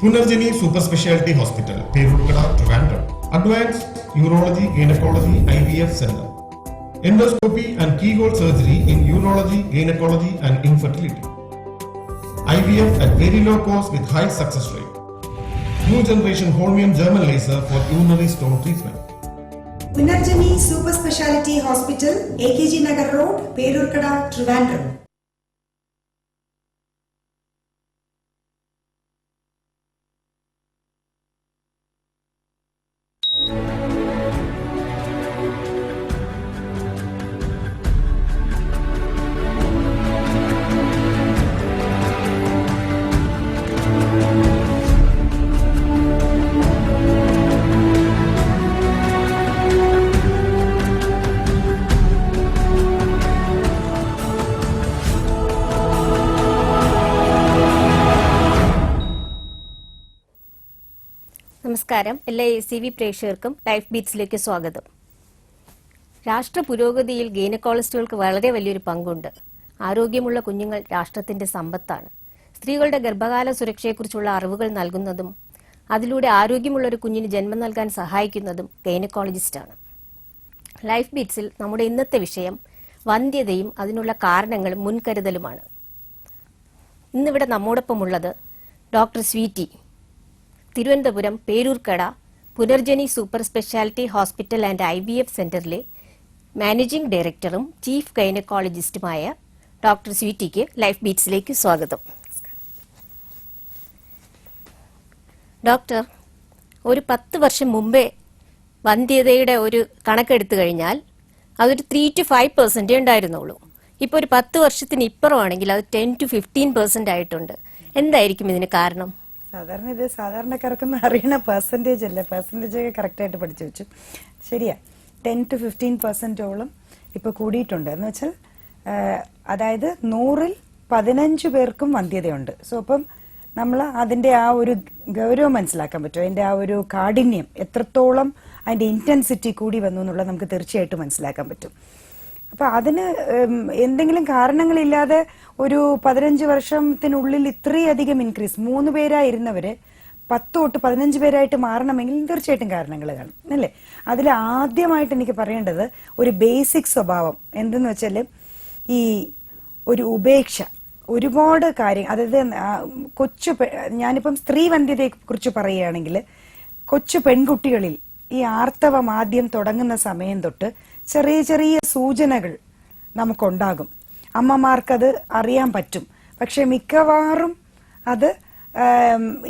Punarjani Super Speciality Hospital, Perukada, Trivandrum. Advanced Urology, Gynecology, IVF Center. Endoscopy and keyhole surgery in urology, gynecology and infertility. IVF at very low cost with high success rate. New generation Holmium German laser for urinary stone treatment. Punarjani Super Speciality Hospital, AKG Nagar Road, Perukada, Trivandrum. നമസ്കാരം. എല്ലാ ACV പ്രേക്ഷകർക്കും life ബീറ്റ്സിലേക്ക് സ്വാഗതം. രാഷ്ട്ര പുരോഗതിയിൽ ഗൈനക്കോളജിസ്റ്റുകൾക്ക് വളരെ വലിയൊരു പങ്കുണ്ട്. ആരോഗ്യമുള്ള കുഞ്ഞുങ്ങൾ രാഷ്ട്രത്തിന്റെ സമ്പത്താണ്. സ്ത്രീകളുടെ ഗർഭകാല സുരക്ഷയെക്കുറിച്ചുള്ള അറിവുകൾ നൽകുന്നതും അതിലൂടെ ആരോഗ്യമുള്ള ഒരു കുഞ്ഞിന് ജന്മം നൽകാൻ സഹായിക്കുന്നതും ഗൈനക്കോളജിസ്റ്റാണ്. ലൈഫ് ബീറ്റ്സിൽ നമ്മുടെ ഇന്നത്തെ വിഷയം വന്ധ്യതയും അതിനുള്ള കാരണങ്ങളും മുൻകരുതലുമാണ്. ഇന്നിവിടെ നമ്മോടൊപ്പമുള്ളത് doctor Sweety, Thiruvananthapuram Peroorkada Punarjani super speciality hospital and IVF സെന്ററിലെ മാനേജിംഗ് ഡയറക്ടറും ചീഫ് ഗൈനക്കോളജിസ്റ്റുമായ ഡോക്ടർ സ്വീറ്റിക്ക് ലൈഫ് ബീറ്റ്സിലേക്ക് സ്വാഗതം. ഡോക്ടർ, ഒരു 10 വർഷം മുമ്പേ വന്ധ്യതയുടെ ഒരു കണക്കെടുത്തു കഴിഞ്ഞാൽ അതൊരു 3 to 5% ഉണ്ടായിരുന്നുള്ളൂ. ഇപ്പോൾ ഒരു 10 വർഷത്തിന് ഇപ്പുറമാണെങ്കിൽ അത് 10 to 15% ആയിട്ടുണ്ട്. എന്തായിരിക്കും ഇതിന് കാരണം? സാധാരണ ഇത് സാധാരണക്കാർക്കൊന്നും അറിയണ പെർസെൻറ്റേജ് അല്ല, പെർസെൻറ്റേജ് ഒക്കെ കറക്റ്റായിട്ട് പഠിച്ചു വെച്ചു. ശരിയാ, 10 to 15% ഇപ്പോൾ കൂടിയിട്ടുണ്ട്. എന്ന് വെച്ചാൽ അതായത് 100-ൽ 15 പേർക്കും വന്ധ്യതയുണ്ട്. സോ അപ്പം നമ്മൾ അതിൻ്റെ ആ ഒരു ഗൗരവം മനസ്സിലാക്കാൻ പറ്റും, അതിൻ്റെ ആ ഒരു കാഠിന്യം എത്രത്തോളം അതിൻ്റെ ഇൻറ്റൻസിറ്റി കൂടി വന്നു എന്നുള്ളത് നമുക്ക് തീർച്ചയായിട്ടും മനസ്സിലാക്കാൻ പറ്റും. അപ്പൊ അതിന് എന്തെങ്കിലും കാരണങ്ങളില്ലാതെ ഒരു 15 വർഷത്തിനുള്ളിൽ ഇത്രയധികം ഇൻക്രീസ്, 3 പേരായിരുന്നവര് 10 തൊട്ട് 15 പേരായിട്ട് മാറണമെങ്കിൽ തീർച്ചയായിട്ടും കാരണങ്ങൾ കാണും അല്ലേ. അതിൽ ആദ്യമായിട്ട് എനിക്ക് പറയേണ്ടത് ഒരു ബേസിക് സ്വഭാവം എന്തെന്ന് വെച്ചാൽ ഈ ഒരു ഉപേക്ഷ. ഒരുപാട് കാര്യം, അതായത് ഞാനിപ്പം സ്ത്രീ വന്ധ്യതയെ കുറിച്ച് പറയുകയാണെങ്കിൽ കൊച്ചു പെൺകുട്ടികളിൽ ഈ ആർത്തവം ആദ്യം തുടങ്ങുന്ന സമയം തൊട്ട് ചെറിയ ചെറിയ സൂചനകൾ നമുക്കുണ്ടാകും. അമ്മമാർക്കത് അറിയാൻ പറ്റും. പക്ഷെ മിക്കവാറും അത്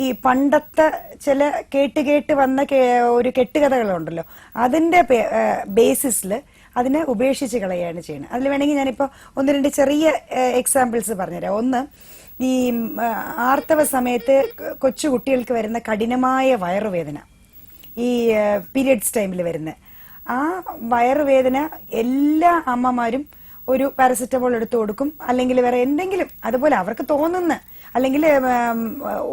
ഈ പണ്ടത്തെ ചില കേട്ട് വന്ന ഒരു കെട്ടുകഥകളുണ്ടല്ലോ, അതിൻ്റെ ബേസിസിൽ അതിനെ ഉപേക്ഷിച്ച് കളയാണ് ചെയ്യുന്നത്. അതിൽ വേണമെങ്കിൽ ഞാനിപ്പോൾ 1-2 ചെറിയ എക്സാമ്പിൾസ് പറഞ്ഞുതരാം. ഒന്ന്, ഈ ആർത്തവ സമയത്ത് കൊച്ചു കുട്ടികൾക്ക് വരുന്ന കഠിനമായ വയറുവേദന, ഈ പീരിയഡ്സ് ടൈമിൽ വരുന്ന ആ വയറുവേദന എല്ലാ അമ്മമാരും ഒരു പാരസെറ്റമോൾ എടുത്തു കൊടുക്കും, അല്ലെങ്കിൽ വേറെ എന്തെങ്കിലും അതുപോലെ അവർക്ക് തോന്നുന്ന, അല്ലെങ്കിൽ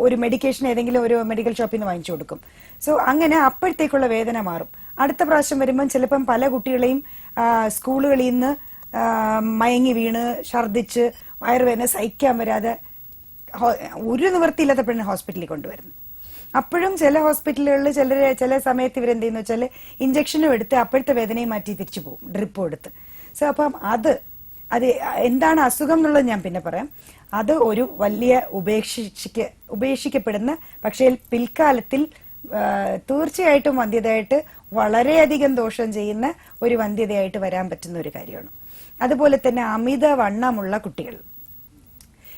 ഒരു മെഡിക്കേഷൻ ഏതെങ്കിലും ഒരു മെഡിക്കൽ ഷോപ്പിൽ നിന്ന് വാങ്ങിച്ചു കൊടുക്കും. സോ അങ്ങനെ അപ്പോഴത്തേക്കുള്ള വേദന മാറും. അടുത്ത പ്രാവശ്യം വരുമ്പം ചിലപ്പം പല കുട്ടികളെയും സ്കൂളുകളിൽ നിന്ന് മയങ്ങി വീണ് ഛർദിച്ച് വയറുവേദന സഹിക്കാൻ വരാതെ ഒരു നിവൃത്തിയില്ലാത്ത പെണ്ണ് ഹോസ്പിറ്റലിൽ കൊണ്ടുവരുന്നു. അപ്പോഴും ചില ഹോസ്പിറ്റലുകളിൽ ചില സമയത്ത് ഇവരെന്ത് ചെയ്യുന്ന വെച്ചാൽ ഇഞ്ചക്ഷനും എടുത്ത് അപ്പോഴത്തെ വേദനയും മാറ്റി തിരിച്ചു പോകും, ഡ്രിപ്പും എടുത്ത്. സോ അപ്പം അത് എന്താണ് അസുഖം എന്നുള്ളത് ഞാൻ പിന്നെ പറയാം. അത് ഒരു വലിയ ഉപേക്ഷിക്കപ്പെടുന്ന, പക്ഷേ പിൽക്കാലത്തിൽ തീർച്ചയായിട്ടും വന്ധ്യതയായിട്ട് വളരെയധികം ദോഷം ചെയ്യുന്ന ഒരു വന്ധ്യതയായിട്ട് വരാൻ പറ്റുന്ന ഒരു കാര്യമാണ്. അതുപോലെ തന്നെ അമിത വണ്ണമുള്ള കുട്ടികൾ.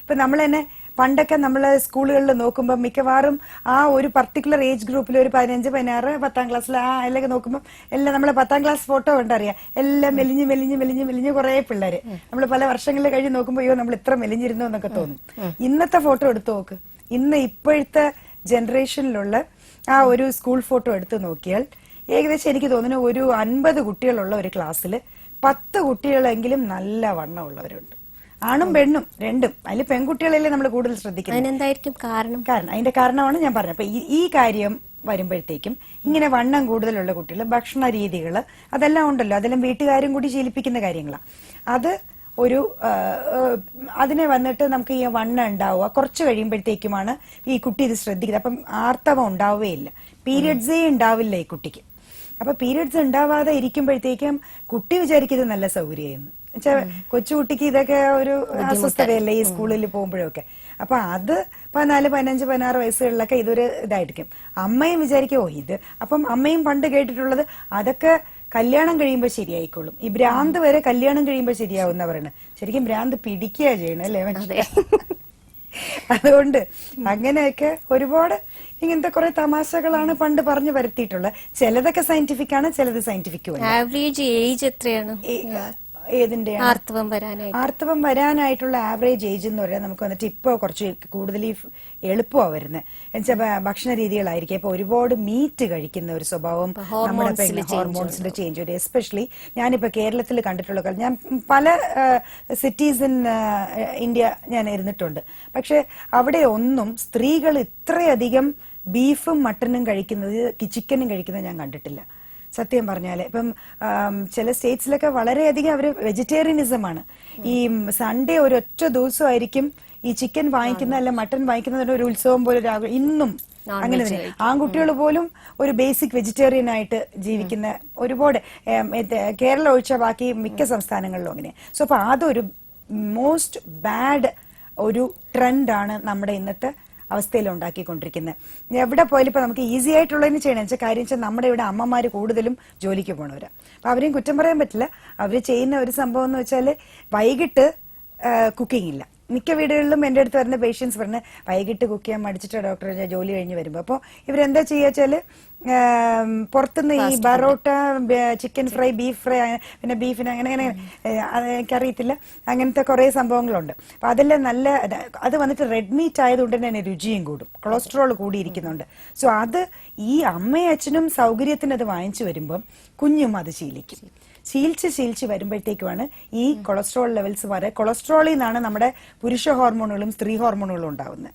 ഇപ്പൊ നമ്മൾ തന്നെ പണ്ടൊക്കെ നമ്മൾ സ്കൂളുകളിൽ നോക്കുമ്പോൾ മിക്കവാറും ആ ഒരു പർട്ടിക്കുലർ ഏജ് ഗ്രൂപ്പിൽ ഒരു 15, 16, 10ാം ക്ലാസ്സിൽ എല്ലാം നോക്കുമ്പോൾ എല്ലാം നമ്മളെ 10ാം ക്ലാസ് ഫോട്ടോ കണ്ടറിയാം, എല്ലാം മെലിഞ്ഞ് കുറേ പിള്ളേര്. നമ്മൾ പല വർഷങ്ങളിൽ കഴിഞ്ഞ് നോക്കുമ്പോൾ അയ്യോ നമ്മൾ ഇത്ര മെലിഞ്ഞിരുന്നു എന്നൊക്കെ തോന്നും. ഇന്നത്തെ ഫോട്ടോ എടുത്തു നോക്ക്, ഇപ്പോഴത്തെ ജനറേഷനിലുള്ള ആ ഒരു സ്കൂൾ ഫോട്ടോ എടുത്ത് നോക്കിയാൽ ഏകദേശം എനിക്ക് തോന്നുന്നു ഒരു 50 കുട്ടികളുള്ള ഒരു ക്ലാസ്സിൽ 10 കുട്ടികളെങ്കിലും നല്ല വണ്ണമുള്ളവരുണ്ട്. ആണും പെണ്ണും രണ്ടും. അതിൽ പെൺകുട്ടികളല്ലേ നമ്മൾ കൂടുതൽ ശ്രദ്ധിക്കുന്നത്. എന്തായിരിക്കും കാരണം? അതിന്റെ കാരണമാണ് ഞാൻ പറഞ്ഞത്. അപ്പൊ ഈ കാര്യം വരുമ്പോഴത്തേക്കും ഇങ്ങനെ വണ്ണം കൂടുതലുള്ള കുട്ടികൾ ഭക്ഷണ രീതികൾ അതെല്ലാം ഉണ്ടല്ലോ, അതെല്ലാം വീട്ടുകാരും കൂടി ശീലിപ്പിക്കുന്ന കാര്യങ്ങളാണ്. അത് ഒരു അതിനെ വന്നിട്ട് നമുക്ക് ഈ വണ്ണം ഉണ്ടാവുക കുറച്ച് കഴിയുമ്പോഴത്തേക്കുമാണ് ഈ കുട്ടി ഇത് ശ്രദ്ധിക്കുന്നത്. അപ്പം ആർത്തവം ഉണ്ടാവുകയില്ല, പീരിയഡ്സേ ഉണ്ടാവില്ല ഈ കുട്ടിക്ക്. അപ്പൊ പീരിയഡ്സ് ഉണ്ടാവാതെ ഇരിക്കുമ്പോഴത്തേക്കും കുട്ടി വിചാരിക്കുന്നത് നല്ല സൗകര്യമായിരുന്നു. വെച്ചാൽ കൊച്ചുകുട്ടിക്ക് ഇതൊക്കെ ഒരു അസ്വസ്ഥതയല്ലേ ഈ സ്കൂളിൽ പോകുമ്പോഴൊക്കെ. അപ്പൊ അത് 14, 15, 16 വയസ്സുകളിലൊക്കെ ഇതൊരു ഇതായിരിക്കും. അമ്മയും വിചാരിക്കും ഓ ഇത്. അപ്പം അമ്മയും പണ്ട് കേട്ടിട്ടുള്ളത് അതൊക്കെ കല്യാണം കഴിയുമ്പോൾ ശരിയായിക്കോളും, ഈ ഭ്രാന്ത് വരെ കല്യാണം കഴിയുമ്പോൾ ശരിയാവുന്നവരാണ്. ശരിക്കും ഭ്രാന്ത് പിടിക്കുക ചെയ്യണം അല്ലേ മനുഷ്യ. അതുകൊണ്ട് അങ്ങനെയൊക്കെ ഒരുപാട് ഇങ്ങനത്തെ കുറെ തമാശകളാണ് പണ്ട് പറഞ്ഞു വരുത്തിയിട്ടുള്ളത്. ചിലതൊക്കെ സയന്റിഫിക് ആണ്, ചിലത് സയന്റിഫിക് ആണ്. ആവറേജ് ഏജ് എത്രയാണ് ഏതിന്റെ ആർത്തവം വരാനായിട്ടുള്ള ആവറേജ് ഏജ് എന്ന് പറയാൻ നമുക്ക് വന്നിട്ട് ഇപ്പൊ കുറച്ച് കൂടുതൽ എളുപ്പമാണ് വരുന്നത്. എന്നുവെച്ചാൽ ഭക്ഷണ രീതികളായിരിക്കും. ഇപ്പൊ ഒരുപാട് മീറ്റ് കഴിക്കുന്ന ഒരു സ്വഭാവം നമ്മുടെ ഹോർമോൺസിന്റെ ചേഞ്ച് വരും. എസ്പെഷ്യലി ഞാനിപ്പോ കേരളത്തിൽ കണ്ടിട്ടുള്ള ഞാൻ പല സിറ്റീസ് ഇൻ ഇന്ത്യ ഞാൻ ഇരുന്നിട്ടുണ്ട്. പക്ഷെ അവിടെ ഒന്നും സ്ത്രീകൾ ഇത്രയധികം ബീഫും മട്ടനും കഴിക്കുന്നത്, ചിക്കനും കഴിക്കുന്നത് ഞാൻ കണ്ടിട്ടില്ല സത്യം പറഞ്ഞാല്. ഇപ്പം ചില സ്റ്റേറ്റ്സിലൊക്കെ വളരെയധികം അവര് വെജിറ്റേറിയനിസമാണ്. ഈ സൺഡേ ഒരൊറ്റ ദിവസമായിരിക്കും ഈ ചിക്കൻ വാങ്ങിക്കുന്ന അല്ല മട്ടൻ വാങ്ങിക്കുന്ന ഒരു ഉത്സവം പോലെ ഇന്നും അങ്ങനെ തന്നെ. ആൺകുട്ടികൾ പോലും ഒരു ബേസിക് വെജിറ്റേറിയൻ ആയിട്ട് ജീവിക്കുന്ന ഒരുപാട് കേരളം ഒഴിച്ച ബാക്കി മിക്ക സംസ്ഥാനങ്ങളിലും അങ്ങനെ. സോ അപ്പൊ അതൊരു മോസ്റ്റ് ബാഡ് ഒരു ട്രെൻഡാണ് നമ്മുടെ ഇന്നത്തെ അവസ്ഥയിൽ ഉണ്ടാക്കിക്കൊണ്ടിരിക്കുന്നത്. എവിടെ പോയാലും ഇപ്പൊ നമുക്ക് ഈസി ആയിട്ടുള്ളതിന് ചെയ്യണം വെച്ചാൽ കാര്യം വെച്ചാൽ നമ്മുടെ ഇവിടെ അമ്മമാര് കൂടുതലും ജോലിക്ക് പോണവരാ. അപ്പൊ അവരെയും കുറ്റം പറയാൻ പറ്റില്ല. അവര് ചെയ്യുന്ന ഒരു സംഭവം എന്ന് വെച്ചാല് വൈകിട്ട് കുക്കിംഗ് ഇല്ല. മിക്ക വീടുകളിലും എന്റെ അടുത്ത് വരുന്ന പേഷ്യൻസ് പറഞ്ഞ് വൈകിട്ട് കുക്ക് ചെയ്യാൻ മടിച്ചിട്ട് ഡോക്ടർ ജോലി കഴിഞ്ഞ് വരുമ്പോ. അപ്പോൾ ഇവരെന്താ ചെയ്യുക വെച്ചാല് പുറത്തുനിന്ന് ഈ parotta, chicken fry, beef fry, പിന്നെ ബീഫിന് അങ്ങനെ അങ്ങനെ എനിക്കറിയത്തില്ല, അങ്ങനത്തെ കുറെ സംഭവങ്ങളുണ്ട്. അപ്പൊ അതെല്ലാം നല്ല അത് വന്നിട്ട് റെഡ് മീറ്റ് ആയതുകൊണ്ട് തന്നെ രുചിയും കൂടും, കൊളസ്ട്രോൾ കൂടിയിരിക്കുന്നുണ്ട്. സോ അത് ഈ അമ്മയും അച്ഛനും സൗകര്യത്തിന് അത് വാങ്ങിച്ചു വരുമ്പം കുഞ്ഞും അത് ശീലിച്ച് വരുമ്പോഴത്തേക്കുമാണ് ഈ കൊളസ്ട്രോൾ ലെവൽസ് കൊളസ്ട്രോളിൽ നിന്നാണ് നമ്മുടെ പുരുഷ ഹോർമോണുകളും സ്ത്രീ ഹോർമോണുകളും ഉണ്ടാവുന്നത്.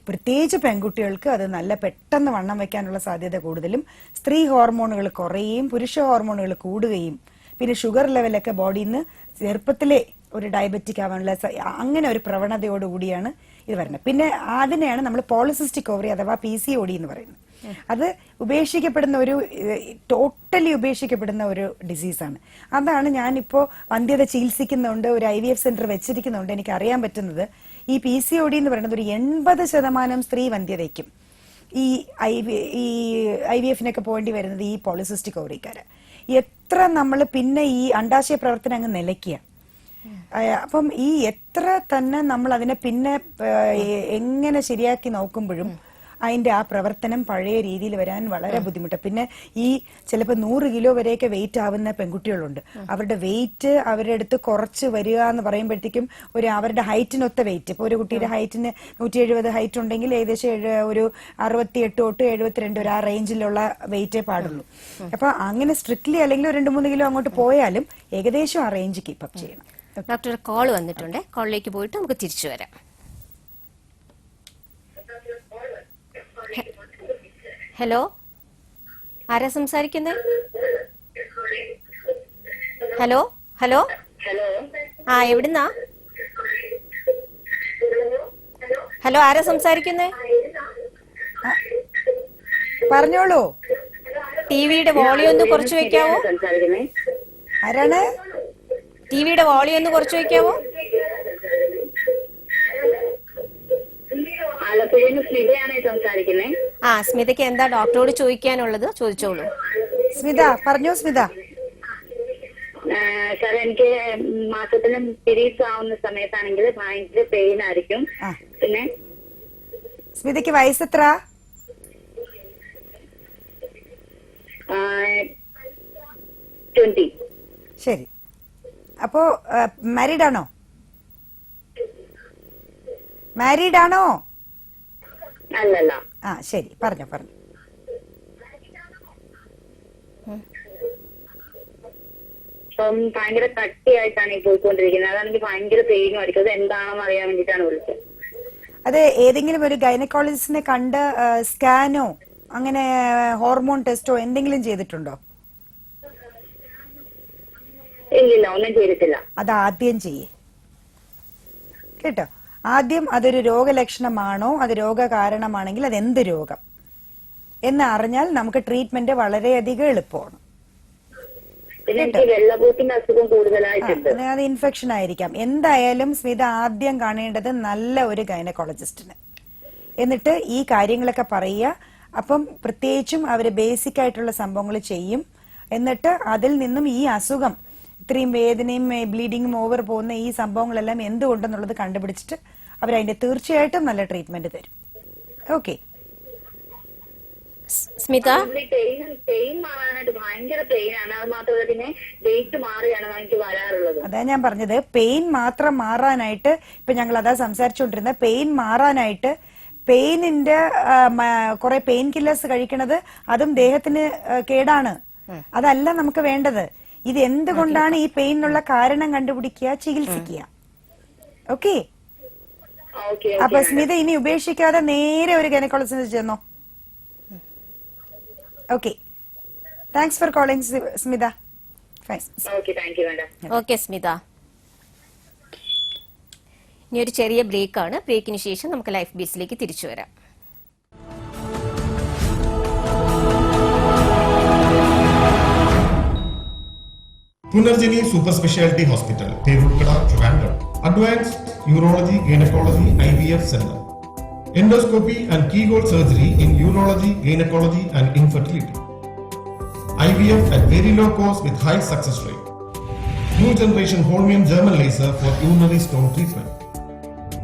പ്രത്യേകിച്ച് പെൺകുട്ടികൾക്ക് അത് നല്ല പെട്ടെന്ന് വണ്ണം വെക്കാനുള്ള സാധ്യത കൂടുതലും, സ്ത്രീ ഹോർമോണുകൾ കുറയുകയും പുരുഷ ഹോർമോണുകൾ കൂടുകയും, പിന്നെ ഷുഗർ ലെവലൊക്കെ ബോഡിയിൽ നിന്ന് ചെറുപ്പത്തിലെ ഒരു ഡയബറ്റിക് ആവാനുള്ള അങ്ങനെ ഒരു പ്രവണതയോടുകൂടിയാണ് ഇത് വരുന്നത്. പിന്നെ അതിനെയാണ് നമ്മൾ പോളിസിസ്റ്റിക് ഓവറി അഥവാ PCOD എന്ന് പറയുന്നത്. അത് ഉപേക്ഷിക്കപ്പെടുന്ന ഒരു ടോട്ടലി ഉപേക്ഷിക്കപ്പെടുന്ന ഒരു ഡിസീസാണ്. അതാണ് ഞാനിപ്പോ വന്ധ്യത ചികിത്സിക്കുന്നുണ്ട്, ഒരു IVF സെന്റർ വെച്ചിരിക്കുന്നുണ്ട്. എനിക്ക് അറിയാൻ പറ്റുന്നത് ഈ PCOD എന്ന് പറയുന്നത് ഒരു 80% സ്ത്രീ വന്ധ്യതയ്ക്കും ഈ IVF-നൊക്കെ പോകേണ്ടി വരുന്നത് ഈ പോളിസിസ്റ്റിക് ഓവറിക്കാര്. എത്ര നമ്മൾ പിന്നെ ഈ അണ്ഡാശയ പ്രവർത്തനം അങ്ങ് നിലയ്ക്കുക. അപ്പം ഈ എത്ര തന്നെ നമ്മൾ അതിനെ പിന്നെ എങ്ങനെ ശരിയാക്കി നോക്കുമ്പോഴും അതിന്റെ ആ പ്രവർത്തനം പഴയ രീതിയിൽ വരാൻ വളരെ ബുദ്ധിമുട്ടാണ്. പിന്നെ ഈ ചിലപ്പോൾ 100 കിലോ വരെയൊക്കെ വെയിറ്റ് ആവുന്ന പെൺകുട്ടികളുണ്ട്. അവരുടെ വെയിറ്റ് അവരുടെ അടുത്ത് കുറച്ച് വരിക എന്ന് പറയുമ്പോഴത്തേക്കും അവരുടെ ഹൈറ്റിനൊത്ത വെയിറ്റ്, ഇപ്പൊ ഒരു കുട്ടിയുടെ ഹൈറ്റിന് 170 ഹൈറ്റ് ഉണ്ടെങ്കിൽ ഏകദേശം ഒരു 68 തൊട്ട് 72 ഒരു ആ റേഞ്ചിലുള്ള വെയിറ്റേ പാടുള്ളൂ. അപ്പൊ അങ്ങനെ സ്ട്രിക്ട്ലി അല്ലെങ്കിൽ 2-3 കിലോ അങ്ങോട്ട് പോയാലും ഏകദേശം ആ റേഞ്ച് കീപ്പ് അപ്പ് ചെയ്യണം. ഡോക്ടർ കോൾ വന്നിട്ടുണ്ട്, കോളിലേക്ക് പോയിട്ട് നമുക്ക് തിരിച്ചു വരാം. ഹലോ, ആരാ സംസാരിക്കുന്നത്? ഹലോ ഹലോ ആ എവിടുന്നാ? ഹലോ, ആരാ സംസാരിക്കുന്നേ? പറഞ്ഞോളൂ. ടിവിയുടെ വോളിയം ഒന്ന് കുറച്ച് വെക്കാവോ? ആരാണ്? ടിവിയുടെ വോളിയം ഒന്ന് കുറച്ച് വെക്കാവോ? ആ, സ്മിതയ്ക്ക് എന്താ ഡോക്ടറോട് ചോദിക്കാനുള്ളത് ചോദിച്ചോളൂ. സ്മിത പറഞ്ഞോ. സ്മിത, സാർ എനിക്ക് മാസത്തിലും പീരീഡ്സ് ആവുന്ന സമയത്താണെങ്കിൽ ഭയങ്കര പെയിൻ ആയിരിക്കും. പിന്നെ സ്മിതയ്ക്ക് വയസ്സെത്ര? 20. ശരി. അപ്പോ മാരീഡ് ആണോ? അല്ലല്ല. ആ ശരി, പറഞ്ഞോ. അപ്പം ഭയങ്കര കട്ടിയായിട്ടാണ് ഈ പോയിക്കൊണ്ടിരിക്കുന്നത്. അതെനിക്ക് ഭയങ്കര പെയിനും ആയിരിക്കും. അത് എന്താണെന്ന് അറിയാൻ വേണ്ടിയിട്ടാണ് വിളിച്ചത്. അത് ഏതെങ്കിലും ഒരു ഗൈനക്കോളജിസ്റ്റിനെ കണ്ട് സ്കാനോ അങ്ങനെ ഹോർമോൺ ടെസ്റ്റോ എന്തെങ്കിലും ചെയ്തിട്ടുണ്ടോ? ഇല്ലില്ല, ഒന്നും ചെയ്തിട്ടില്ല. അത് ആദ്യം ചെയ്യേ. കേട്ടോ. ആദ്യം അതൊരു രോഗലക്ഷണമാണോ, അത് രോഗകാരണമാണെങ്കിൽ അത് എന്ത് രോഗം എന്ന് അറിഞ്ഞാൽ നമുക്ക് ട്രീറ്റ്മെന്റ് വളരെയധികം എളുപ്പമാണ്. പിന്നെ എനിക്ക് വെള്ളപൂട്ടിന്റെ അസുഖം കൂടുതലായിട്ടുണ്ട്. അത് ഇൻഫെക്ഷൻ ആയിരിക്കാം. എന്തായാലും സ്മിത ആദ്യം കാണേണ്ടത് നല്ല ഒരു ഗൈനക്കോളജിസ്റ്റിന്, എന്നിട്ട് ഈ കാര്യങ്ങളൊക്കെ പറയുക. അപ്പം പ്രത്യേകിച്ചും അവര് ബേസിക് ആയിട്ടുള്ള സംഭവങ്ങൾ ചെയ്യും. എന്നിട്ട് അതിൽ നിന്നും ഈ അസുഖം, ഇത്രയും വേദനയും ബ്ലീഡിങ്ങും ഓവർ പോകുന്ന ഈ സംഭവങ്ങളെല്ലാം എന്തുകൊണ്ടെന്നുള്ളത് കണ്ടുപിടിച്ചിട്ട് അവരതിന്റെ തീർച്ചയായിട്ടും നല്ല ട്രീറ്റ്മെന്റ് തരും. ഓക്കെ സ്മിത, പെയിൻ മാറാനായിട്ട് ഭയങ്കര പെയിനാണ്. അത് മാത്രമല്ല പിന്നെ ഡേറ്റ് മാറിയാണ് എനിക്ക് വരാറുള്ളത്. അതാ ഞാൻ പറഞ്ഞത്, പെയിൻ മാത്രം മാറാനായിട്ട് ഇപ്പൊ ഞങ്ങൾ അതാ സംസാരിച്ചുകൊണ്ടിരുന്നത്. പെയിൻ മാറാനായിട്ട് പെയിനിന്റെ കുറെ പെയിൻ കില്ലേഴ്സ് കഴിക്കണത് അതും ദേഹത്തിന് കേടാണ്. അതല്ല നമുക്ക് വേണ്ടത്. ഇത് എന്തുകൊണ്ടാണ് ഈ പെയിനുള്ള കാരണം കണ്ടുപിടിക്കുക, ചികിത്സിക്കുക. ഓക്കെ. അപ്പൊ സ്മിത ഇനി ഉപേക്ഷിക്കാതെ നേരെ ഒരു ഗൈനക്കോളജിസ്റ്റ് ചെന്നോ. Okay, thanks for calling Smitha. Okay Smitha. ഇനി ഒരു ചെറിയ ബ്രേക്കാണ്. ബ്രേക്കിന് ശേഷം നമുക്ക് ലൈഫ് ബീറ്റ്സിലേക്ക് തിരിച്ചു വരാം. Punarjani Super Speciality Hospital, Perukada, Trivandrum. Advanced Urology, Gynecology, IVF Center. Endoscopy and keyhole surgery in urology, gynecology and infertility. IVF at very low cost with high success rate. New generation Holmium German laser for urinary stone treatment.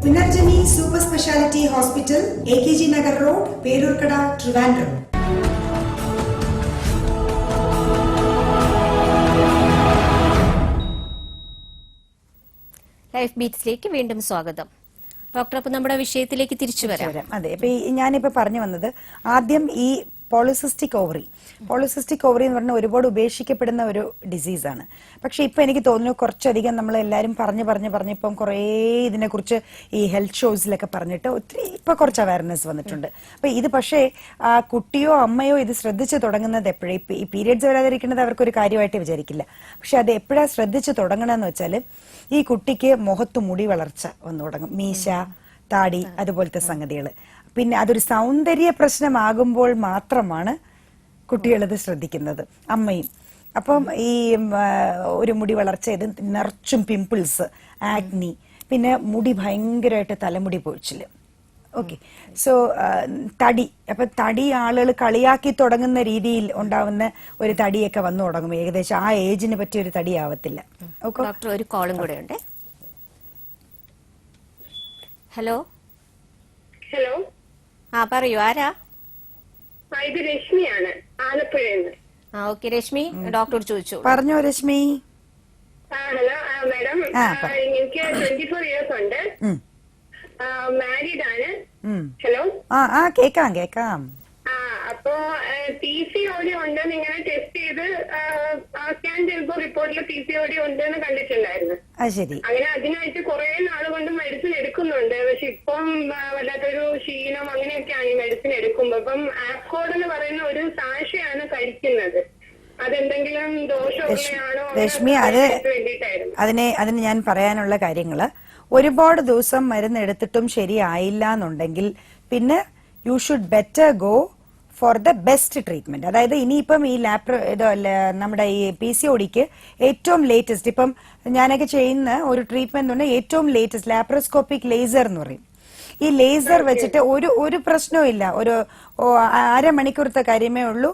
Punarjani Super Speciality Hospital, AKG Nagar Road, Perukada, Trivandrum. Life ബീറ്റ്സിലേക്ക് വീണ്ടും സ്വാഗതം. Doctor, അപ്പൊ നമ്മുടെ വിഷയത്തിലേക്ക് തിരിച്ചു വരാം. അതെ, ഇപ്പൊ ഞാനിപ്പോ പറഞ്ഞു വന്നത് ആദ്യം ഈ പോളിസിസ്റ്റിക് ഓവറി എന്ന് പറഞ്ഞാൽ ഒരുപാട് ഉപേക്ഷിക്കപ്പെടുന്ന ഒരു ഡിസീസാണ്. പക്ഷെ ഇപ്പൊ എനിക്ക് തോന്നുന്നു കുറച്ചധികം നമ്മൾ എല്ലാവരും പറഞ്ഞിപ്പം കുറേ ഇതിനെക്കുറിച്ച് ഈ ഹെൽത്ത് ഷോസിലൊക്കെ പറഞ്ഞിട്ട് ഒത്തിരി ഇപ്പൊ കുറച്ച് അവയർനെസ് വന്നിട്ടുണ്ട്. അപ്പൊ ഇത് പക്ഷേ ആ കുട്ടിയോ അമ്മയോ ഇത് ശ്രദ്ധിച്ചു തുടങ്ങുന്നത് എപ്പോഴും, ഈ പീരിയഡ്സ് വരാതിരിക്കുന്നത് അവർക്കൊരു കാര്യമായിട്ട് വിചാരിക്കില്ല. പക്ഷെ അത് എപ്പോഴാണ് ശ്രദ്ധിച്ചു തുടങ്ങണമെന്ന് വെച്ചാൽ ഈ കുട്ടിക്ക് മുഖത്ത് മുടി വളർച്ച വന്നു തുടങ്ങും, മീശ, താടി, അതുപോലത്തെ സംഗതികൾ. പിന്നെ അതൊരു സൗന്ദര്യ പ്രശ്നമാകുമ്പോൾ മാത്രമാണ് കുട്ടികളത് ശ്രദ്ധിക്കുന്നത്, അമ്മയും. അപ്പം ഈ ഒരു മുടി വളർച്ച, ഇത് നിറച്ചും പിമ്പിൾസ്, ആക്നി, പിന്നെ മുടി ഭയങ്കരമായിട്ട് തലമുടി പൊഴിച്ചില്. ഓക്കെ, സോ തടി, അപ്പൊ തടി ആളുകൾ കളിയാക്കി തുടങ്ങുന്ന രീതിയിൽ ഉണ്ടാവുന്ന ഒരു തടിയൊക്കെ വന്നു തുടങ്ങും. ഏകദേശം ആ ഏജിന് പറ്റിയ ഒരു തടി ആവത്തില്ല. ഡോക്ടർ, ഒരു കോളും കൂടെ ഉണ്ട്. ഹലോ. ഹലോ, പറയൂ, ആരാ? ഇത് രശ്മിയാണ്, ആലപ്പുഴയിൽ നിന്ന്. ഓക്കെ രശ്മി, ഡോക്ടറോട് ചോദിച്ചു. പറഞ്ഞോ രശ്മി. ഹലോ മാഡം, എനിക്ക് 24 years ഉണ്ട്, മാരീഡ് ആണ്. ഹലോ. കേക്കാം. അപ്പോ PCOD ഉണ്ടെന്ന് ഇങ്ങനെ ടെസ്റ്റ് ചെയ്ത് സ്കാൻ ചെയ്തപ്പോ റിപ്പോർട്ടിൽ PCOD ഉണ്ടെന്ന് കണ്ടിട്ടുണ്ടായിരുന്നു. അങ്ങനെ അതിനായിട്ട് കുറെ നാള് കൊണ്ട് മെഡിസിൻ എടുക്കുന്നുണ്ട്. പക്ഷെ ഇപ്പം വല്ലാത്തൊരു ക്ഷീണം അങ്ങനെയൊക്കെയാണ് ഈ മെഡിസിൻ എടുക്കുമ്പോ. ഇപ്പം ആപ്കോഡ് എന്ന് പറയുന്ന ഒരു സാഷയാണ് കഴിക്കുന്നത്. അതെന്തെങ്കിലും ദോഷമുള്ളതാണോ രശ്മി? അതിന് ഞാൻ പറയാനുള്ള കാര്യങ്ങള്, ഒരുപാട് ദിവസം മരുന്ന് എടുത്തിട്ടും ശരിയായില്ല എന്നുണ്ടെങ്കിൽ പിന്നെ you should better go for the best treatment. അതായത് ഇനിയിപ്പം ഈ നമ്മുടെ ഈ PCODക്ക് ഏറ്റവും ലേറ്റസ്റ്റ്, ഇപ്പം ഞാനൊക്കെ ചെയ്യുന്ന ഒരു ട്രീറ്റ്മെന്റ് ഉണ്ട്, ഏറ്റവും ലേറ്റസ്റ്റ് ലാപ്രോസ്കോപ്പിക് ലേസർ എന്ന് പറയും. ഈ ലേസർ വെച്ചിട്ട് ഒരു പ്രശ്നവും ഇല്ല. ഒരു അരമണിക്കൂറത്തെ കാര്യമേ ഉള്ളൂ.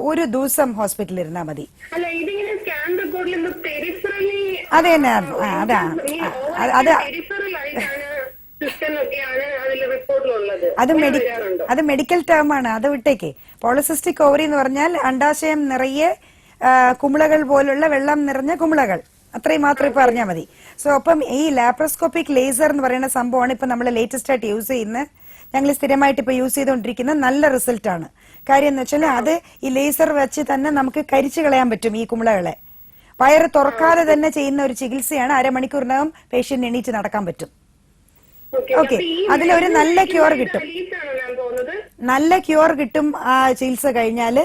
ഒരു ദിവസം ഹോസ്പിറ്റലിൽ ഇരുന്നാ മതി. അത് തന്നെ, അത് മെഡിക്കൽ ടേം ആണ്, അത് വിട്ടേക്ക്. പോളിസിസ്റ്റിക് ഓവറി എന്ന് പറഞ്ഞാൽ അണ്ടാശയം നിറയെ കുമിളകൾ പോലുള്ള വെള്ളം നിറഞ്ഞ കുമിളകൾ, അത്രയും മാത്രം ഇപ്പൊ അറിഞ്ഞാൽ മതി. സോ അപ്പം ഈ ലാപ്രോസ്കോപ്പിക് ലേസർ എന്ന് പറയുന്ന സംഭവമാണ് ഇപ്പൊ നമ്മൾ ലേറ്റസ്റ്റ് ആയിട്ട് യൂസ് ചെയ്യുന്ന, ഞങ്ങൾ സ്ഥിരമായിട്ട് ഇപ്പൊ യൂസ് ചെയ്തുകൊണ്ടിരിക്കുന്ന നല്ല റിസൾട്ട് ആണ്. കാര്യം എന്ന് വെച്ചാൽ അത് ഈ ലേസർ വെച്ച് തന്നെ നമുക്ക് കരിച്ചു കളയാൻ പറ്റും ഈ കുമിളകളെ. വയറ് തുറക്കാതെ തന്നെ ചെയ്യുന്ന ഒരു ചികിത്സയാണ്. അരമണിക്കൂറിനകം പേഷ്യന്റ് എണീറ്റ് നടക്കാൻ പറ്റും. ഓക്കെ, അതിലൊരു നല്ല ക്യൂർ കിട്ടും. ആ ചികിത്സ കഴിഞ്ഞാല്.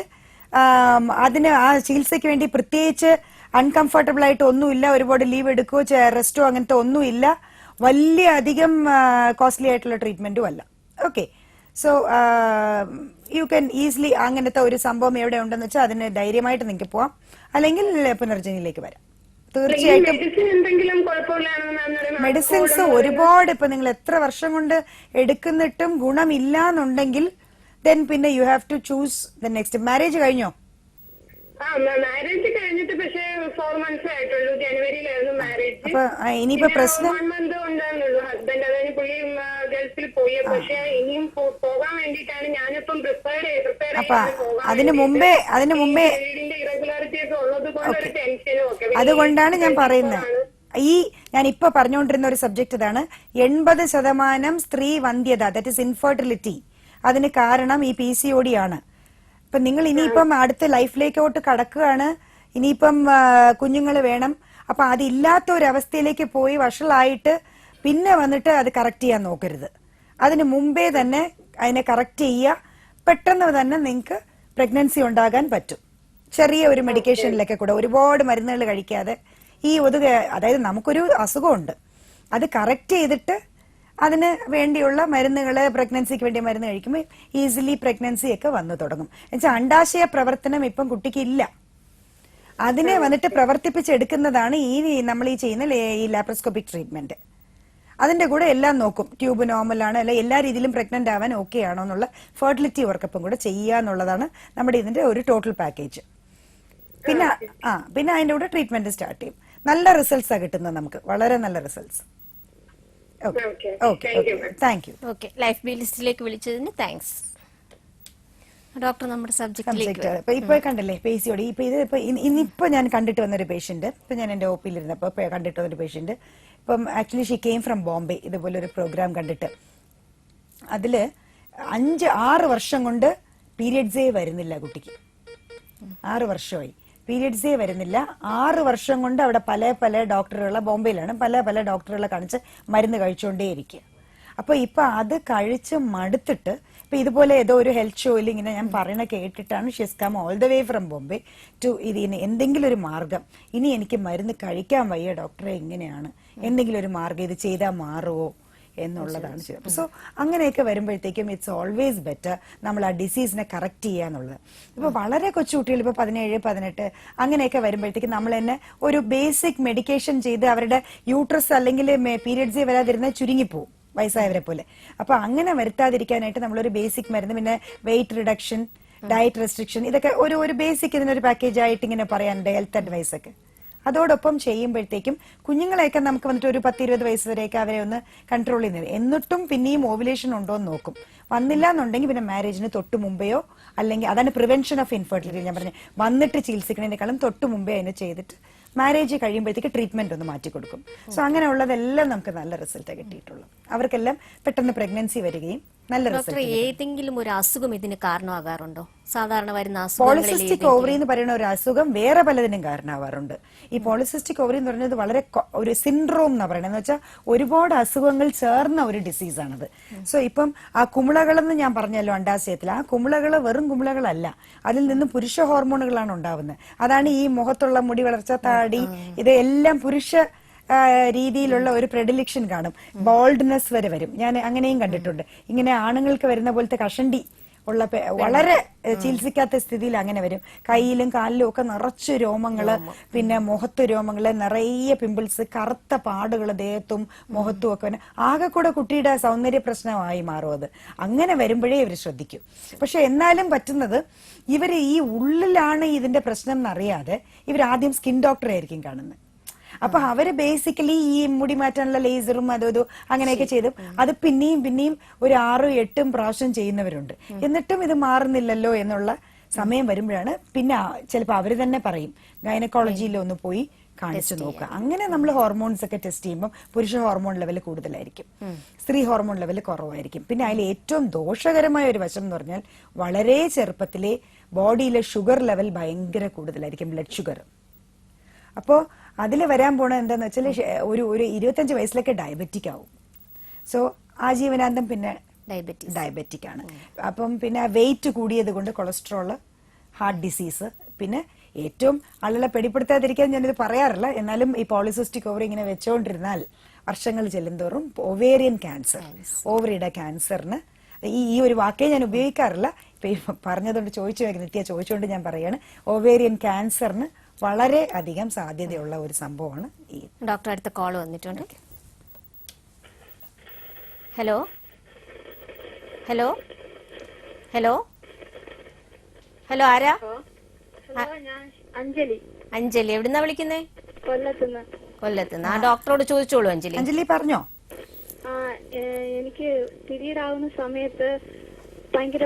അതിന് ആ ചികിത്സയ്ക്ക് വേണ്ടി പ്രത്യേകിച്ച് അൺകംഫർട്ടബിൾ ആയിട്ട് ഒന്നുമില്ല. ഒരുപാട് ലീവ് എടുക്കുകയോ റെസ്റ്റോ അങ്ങനത്തെ ഒന്നുമില്ല. വലിയ അധികം കോസ്റ്റ്ലി ആയിട്ടുള്ള ട്രീറ്റ്മെന്റും അല്ല. Okay, so you can easily അങ്ങനത്തെ ഒരു സംഭവം എവിടെ ഉണ്ടെന്ന് വെച്ചാൽ അതിന് ധൈര്യമായിട്ട് നിങ്ങൾക്ക് പോവാം, അല്ലെങ്കിൽ പുനർജനിയിലേക്ക് വരാം. തീർച്ചയായിട്ടും മെഡിസിൻസ് ഒരുപാട് ഇപ്പൊ നിങ്ങൾ എത്ര വർഷം കൊണ്ട് എടുക്കുന്നിട്ടും ഗുണമില്ല എന്നുണ്ടെങ്കിൽ ദെൻ പിന്നെ you have to choose the next. Marriage കഴിഞ്ഞോ? മാരേജ് കഴിഞ്ഞിട്ട് പക്ഷേ 4 months ആയിട്ടുള്ളൂ. ജനുവരിയിലായിരുന്നു മാരേജ്. അപ്പൊ ഇനിയിപ്പോ പ്രശ്നം 1 month ഉണ്ടായിരുന്നുള്ളൂ ഹസ്ബൻഡ്. അതായത് പുള്ളി ഗൾഫിൽ പോയി. പക്ഷെ ഇനിയും പോകാൻ വേണ്ടിയിട്ടാണ് ഞാനിപ്പം പ്രിപ്പയർ അപ്പൊ അതിന് മുമ്പേ വീടിന്റെ ഇറഗുലാരിറ്റീസ് ഉള്ളത് കൊണ്ട് ഒരു ടെൻഷനും ഒക്കെ. അതുകൊണ്ടാണ് ഞാൻ പറയുന്നത്, ഞാൻ ഇപ്പൊ പറഞ്ഞുകൊണ്ടിരുന്ന ഒരു സബ്ജക്ട് ഇതാണ്. 80% സ്ത്രീ വന്ധ്യത, ദാറ്റ് ഇസ് ഇൻഫെർട്ടിലിറ്റി, അതിന് കാരണം ഈ PCOD ആണ്. ഇപ്പൊ നിങ്ങൾ ഇനിയിപ്പം അടുത്ത ലൈഫിലേക്കോട്ട് കടക്കുകയാണ്, ഇനിയിപ്പം കുഞ്ഞുങ്ങൾ വേണം. അപ്പൊ അതില്ലാത്ത ഒരു അവസ്ഥയിലേക്ക് പോയി വഷളായിട്ട് പിന്നെ വന്നിട്ട് അത് കറക്റ്റ് ചെയ്യാൻ നോക്കരുത്. അതിന് മുമ്പേ തന്നെ അതിനെ കറക്റ്റ് ചെയ്യുക. പെട്ടെന്ന് തന്നെ നിങ്ങൾക്ക് പ്രഗ്നൻസി ഉണ്ടാകാൻ പറ്റും. ചെറിയ ഒരു മെഡിക്കേഷനിലൊക്കെ കൂടെ, ഒരുപാട് മരുന്നുകൾ കഴിക്കാതെ ഈ അതായത് നമുക്കൊരു അസുഖമുണ്ട്, അത് കറക്റ്റ് ചെയ്തിട്ട് അതിന് വേണ്ടിയുള്ള മരുന്നുകൾ, പ്രഗ്നൻസിക്ക് വേണ്ടിയ മരുന്ന് കഴിക്കുമ്പോൾ ഈസിലി പ്രഗ്നൻസി ഒക്കെ വന്നു തുടങ്ങും. എന്നുവെച്ചാൽ അണ്ടാശയ പ്രവർത്തനം ഇപ്പം കുട്ടിക്ക് ഇല്ല, അതിനെ വന്നിട്ട് പ്രവർത്തിപ്പിച്ചെടുക്കുന്നതാണ് നമ്മൾ ഈ ചെയ്യുന്ന ഈ ലാപ്രോസ്കോപ്പിക് ട്രീറ്റ്മെന്റ്. അതിന്റെ കൂടെ എല്ലാം നോക്കും, ട്യൂബ് നോർമൽ ആണ്, അല്ലെ എല്ലാ രീതിയിലും പ്രഗ്നന്റ് ആവാൻ ഓക്കെ ആണോ എന്നുള്ള ഫെർട്ടിലിറ്റി വർക്കപ്പും കൂടെ ചെയ്യുക എന്നുള്ളതാണ് നമ്മുടെ ഇതിന്റെ ഒരു ടോട്ടൽ പാക്കേജ്. പിന്നെ അതിന്റെ കൂടെ ട്രീറ്റ്മെന്റ് സ്റ്റാർട്ട് ചെയ്യും. നല്ല റിസൾട്ട്സ് ആ കിട്ടുന്നത് നമുക്ക്, വളരെ നല്ല results. Thank you. Okay, life B ലിസ്റ്റിലേക്ക് വിളിച്ചതിന് താങ്ക്സ്. ഡോക്ടർ, നമ്മുടെ സബ്ജക്റ്റിലേക്ക് ഇപ്പൊ കണ്ടല്ലേ PCOD. ഇന്നിപ്പോ ഞാൻ കണ്ടിട്ട് വന്നൊരു പേഷ്യന്റ്, ഇപ്പൊ ഞാൻ എന്റെ OP-യിൽ ഇരുന്നപ്പോ കണ്ടിട്ട് വന്നൊരു പേഷ്യന്റ്, ഇപ്പം actually she came from Bombay, ഇതുപോലെ ഒരു പ്രോഗ്രാം കണ്ടിട്ട്. അതില് 5-6 വർഷം കൊണ്ട് പീരിയഡ്സേ വരുന്നില്ല കുട്ടിക്ക്. 6 വർഷമായി പീരിയഡ്സേ വരുന്നില്ല. 6 വർഷം കൊണ്ട് അവിടെ പല ഡോക്ടറുകളെ, ബോംബെയിലാണ്, പല ഡോക്ടറുകളെ കാണിച്ച് മരുന്ന് കഴിച്ചുകൊണ്ടേയിരിക്കുക. അപ്പൊ ഇപ്പൊ അത് കഴിച്ച് മടുത്തിട്ട് ഇപ്പൊ ഇതുപോലെ ഏതോ ഒരു ഹെൽത്ത് ഷോയിൽ ഇങ്ങനെ ഞാൻ പറയണ കേട്ടിട്ടാണ് she's come all the way from Bombay to ഇതിന് എന്തെങ്കിലും ഒരു മാർഗം, ഇനി എനിക്ക് മരുന്ന് കഴിക്കാൻ വയ്യ ഡോക്ടറെ, എങ്ങനെയാണ് എന്തെങ്കിലും ഒരു മാർഗം, ഇത് ചെയ്താൽ മാറുമോ എന്നുള്ളതാണ് ചെയ്തത്. സോ അങ്ങനെയൊക്കെ വരുമ്പോഴത്തേക്കും ഇറ്റ്സ് ഓൾവേസ് ബെറ്റർ നമ്മൾ ആ ഡിസീസിനെ കറക്റ്റ് ചെയ്യാന്നുള്ളത്. ഇപ്പൊ വളരെ കൊച്ചുകുട്ടികൾ ഇപ്പൊ 17-18 അങ്ങനെയൊക്കെ വരുമ്പോഴത്തേക്കും നമ്മൾ തന്നെ ഒരു ബേസിക് മെഡിക്കേഷൻ ചെയ്ത് അവരുടെ യൂട്രസ് അല്ലെങ്കിൽ പീരിയഡ്സ് വരാതിരുന്നാൽ ചുരുങ്ങിപ്പോവും വയസ്സായവരെ പോലെ. അപ്പൊ അങ്ങനെ വരുത്താതിരിക്കാനായിട്ട് നമ്മളൊരു ബേസിക് മരുന്ന്, പിന്നെ വെയിറ്റ് റിഡക്ഷൻ, ഡയറ്റ് റെസ്ട്രിക്ഷൻ, ഇതൊക്കെ ഒരു ബേസിക് ഇതിനൊരു പാക്കേജ് ആയിട്ട് ഇങ്ങനെ പറയാനുണ്ട്, ഹെൽത്ത് അഡ്വൈസ് ഒക്കെ. അതോടൊപ്പം ചെയ്യുമ്പോഴത്തേക്കും കുഞ്ഞുങ്ങളെയൊക്കെ നമുക്ക് വന്നിട്ട് ഒരു 10-20 വയസ്സ് വരെയൊക്കെ അവരെ ഒന്ന് കൺട്രോൾ ചെയ്യുന്നത്. എന്നിട്ടും പിന്നെയും ഓവുലേഷൻ ഉണ്ടോ എന്ന് നോക്കും. വന്നില്ല എന്നുണ്ടെങ്കിൽ പിന്നെ മാരേജിന് തൊട്ട് മുമ്പെയോ, അല്ലെങ്കിൽ അതാണ് പ്രിവെൻഷൻ ഓഫ് ഇൻഫെർട്ടിലിറ്റി. ഞാൻ പറഞ്ഞു, വന്നിട്ട് ചികിത്സിക്കുന്നതിനേക്കാളും തൊട്ട് മുമ്പേ അതിനെ ചെയ്തിട്ട് മാരേജ് കഴിയുമ്പോഴത്തേക്ക് ട്രീറ്റ്മെന്റ് ഒന്ന് മാറ്റി കൊടുക്കും. സോ അങ്ങനെയുള്ളതെല്ലാം നമുക്ക് നല്ല റിസൾട്ട് കിട്ടിയിട്ടുള്ളൂ. അവർക്കെല്ലാം പെട്ടെന്ന് പ്രഗ്നൻസി വരികയും നല്ല റിസൾട്ട്. ഏതെങ്കിലും ഒരു അസുഖം ഇതിന് കാരണമാകാറുണ്ടോ? സാധാരണ വരുന്ന പോളിസിസ്റ്റിക് ഓവറി എന്ന് പറയുന്ന ഒരു അസുഖം വേറെ പലതിനും കാരണമാവാറുണ്ട്. ഈ പോളിസിസ്റ്റിക് ഓവറി എന്ന് പറയുന്നത് വളരെ ഒരു സിൻഡ്രോം എന്ന് പറയുന്നത്, എന്ന് വെച്ചാൽ ഒരുപാട് അസുഖങ്ങൾ ചേർന്ന ഒരു ഡിസീസാണത്. സോ ഇപ്പം ആ കുമിളകളെന്ന് ഞാൻ പറഞ്ഞല്ലോ അണ്ടാശയത്തിൽ, ആ കുമിളകൾ വെറും കുമിളകളല്ല, അതിൽ നിന്നും പുരുഷ ഹോർമോണുകളാണ് ഉണ്ടാവുന്നത്. അതാണ് ഈ മുഖത്തുള്ള മുടി വളർച്ച, താടി, ഇത് എല്ലാം പുരുഷ രീതിയിലുള്ള ഒരു പ്രെഡിലിക്ഷൻ കാണും. ബോൾഡ്നെസ് വരെ വരും. ഞാൻ അങ്ങനെയും കണ്ടിട്ടുണ്ട്. ഇങ്ങനെ ആണുങ്ങൾക്ക് വരുന്ന പോലത്തെ കഷണ്ടി ഉള്ള വളരെ ചികിത്സിക്കാത്ത സ്ഥിതിയിൽ അങ്ങനെ വരും. കയ്യിലും കാലിലും ഒക്കെ നിറച്ച് രോമങ്ങള്, പിന്നെ മുഖത്ത് രോമങ്ങള്, നിറയെ പിമ്പിൾസ്, കറുത്ത പാടുകള് ദേഹത്തും മുഖത്തും ഒക്കെ. ആകെ കൂടെ കുട്ടിയുടെ സൗന്ദര്യ പ്രശ്നമായി മാറും അത്. അങ്ങനെ വരുമ്പോഴേ ഇവർ ശ്രദ്ധിക്കും. പക്ഷെ എന്നാലും പറ്റുന്നത് ഇവര് ഈ ഉള്ളിലാണ് ഇതിന്റെ പ്രശ്നം എന്നറിയാതെ ഇവർ ആദ്യം സ്കിൻ ഡോക്ടറെ ആയിരിക്കും കാണുന്നത്. അപ്പൊ അവര് ബേസിക്കലി ഈ മുടി മാറ്റാനുള്ള ലേസറും അതും അങ്ങനെയൊക്കെ ചെയ്തു അത് പിന്നെയും ഒരു 6-8 പ്രാവശ്യം ചെയ്യുന്നവരുണ്ട്. എന്നിട്ടും ഇത് മാറുന്നില്ലല്ലോ എന്നുള്ള സമയം വരുമ്പോഴാണ് പിന്നെ ചിലപ്പോൾ അവര് തന്നെ പറയും ഗൈനക്കോളജിയിൽ ഒന്ന് പോയി കാണിച്ചു നോക്കുക. അങ്ങനെ നമ്മൾ ഹോർമോൺസ് ഒക്കെ ടെസ്റ്റ് ചെയ്യുമ്പോൾ പുരുഷ ഹോർമോൺ ലെവൽ കൂടുതലായിരിക്കും, സ്ത്രീ ഹോർമോൺ ലെവൽ കുറവായിരിക്കും. പിന്നെ അതിൽ ഏറ്റവും ദോഷകരമായ ഒരു വശം എന്ന് പറഞ്ഞാൽ വളരെ ചെറുപ്പത്തിലെ ബോഡിയിലെ ഷുഗർ ലെവൽ ഭയങ്കര കൂടുതലായിരിക്കും, ബ്ലഡ് ഷുഗർ. അപ്പോ അതിൽ വരാൻ പോണത് എന്താന്ന് വെച്ചാൽ ഒരു 25 വയസ്സിലൊക്കെ ഡയബറ്റിക് ആവും. സോ ആജീവനാന്തം പിന്നെ ഡയബറ്റിക് ആണ്. അപ്പം പിന്നെ വെയിറ്റ് കൂടിയത് കൊണ്ട് കൊളസ്ട്രോള്, ഹാർട്ട് ഡിസീസ്, പിന്നെ ഏറ്റവും ആളുകളെ പിടിപ്പെടുത്താതിരിക്കാൻ ഞാനിത് പറയാറില്ല, എന്നാലും ഈ പോളിസിസ്റ്റിക് ഓവറി ഇങ്ങനെ വെച്ചുകൊണ്ടിരുന്നാൽ വർഷങ്ങൾ ചെല്ലുന്തോറും ഒവേറിയൻ ക്യാൻസർ, ഓവറിയുടെ ക്യാൻസറിന് ഈ ഒരു വാക്കേ ഞാൻ ഉപയോഗിക്കാറില്ല, ഇപ്പൊ ഈ പറഞ്ഞതുകൊണ്ട് നിത്യ ചോദിച്ചുകൊണ്ട് ഞാൻ പറയാണ്, ഒവേറിയൻ ക്യാൻസറിന് വളരെ അധികം സാധ്യതയുള്ള ഒരു സംഭവമാണ് ഈ. ഡോക്ടർ അടുത്ത കോൾ വന്നിട്ടുണ്ട്. ഹലോ ഹലോ ഹലോ ഹലോ, ആരാ? അഞ്ജലി. അഞ്ജലി, എവിടുന്നാ വിളിക്കുന്നേ? കൊല്ലത്തുനിന്ന്. ആ ഡോക്ടറോട് ചോദിച്ചോളൂ അഞ്ജലി. അഞ്ജലി പറഞ്ഞോ. എനിക്ക് പീരീഡ് ആവുന്ന സമയത്ത് ഭയങ്കര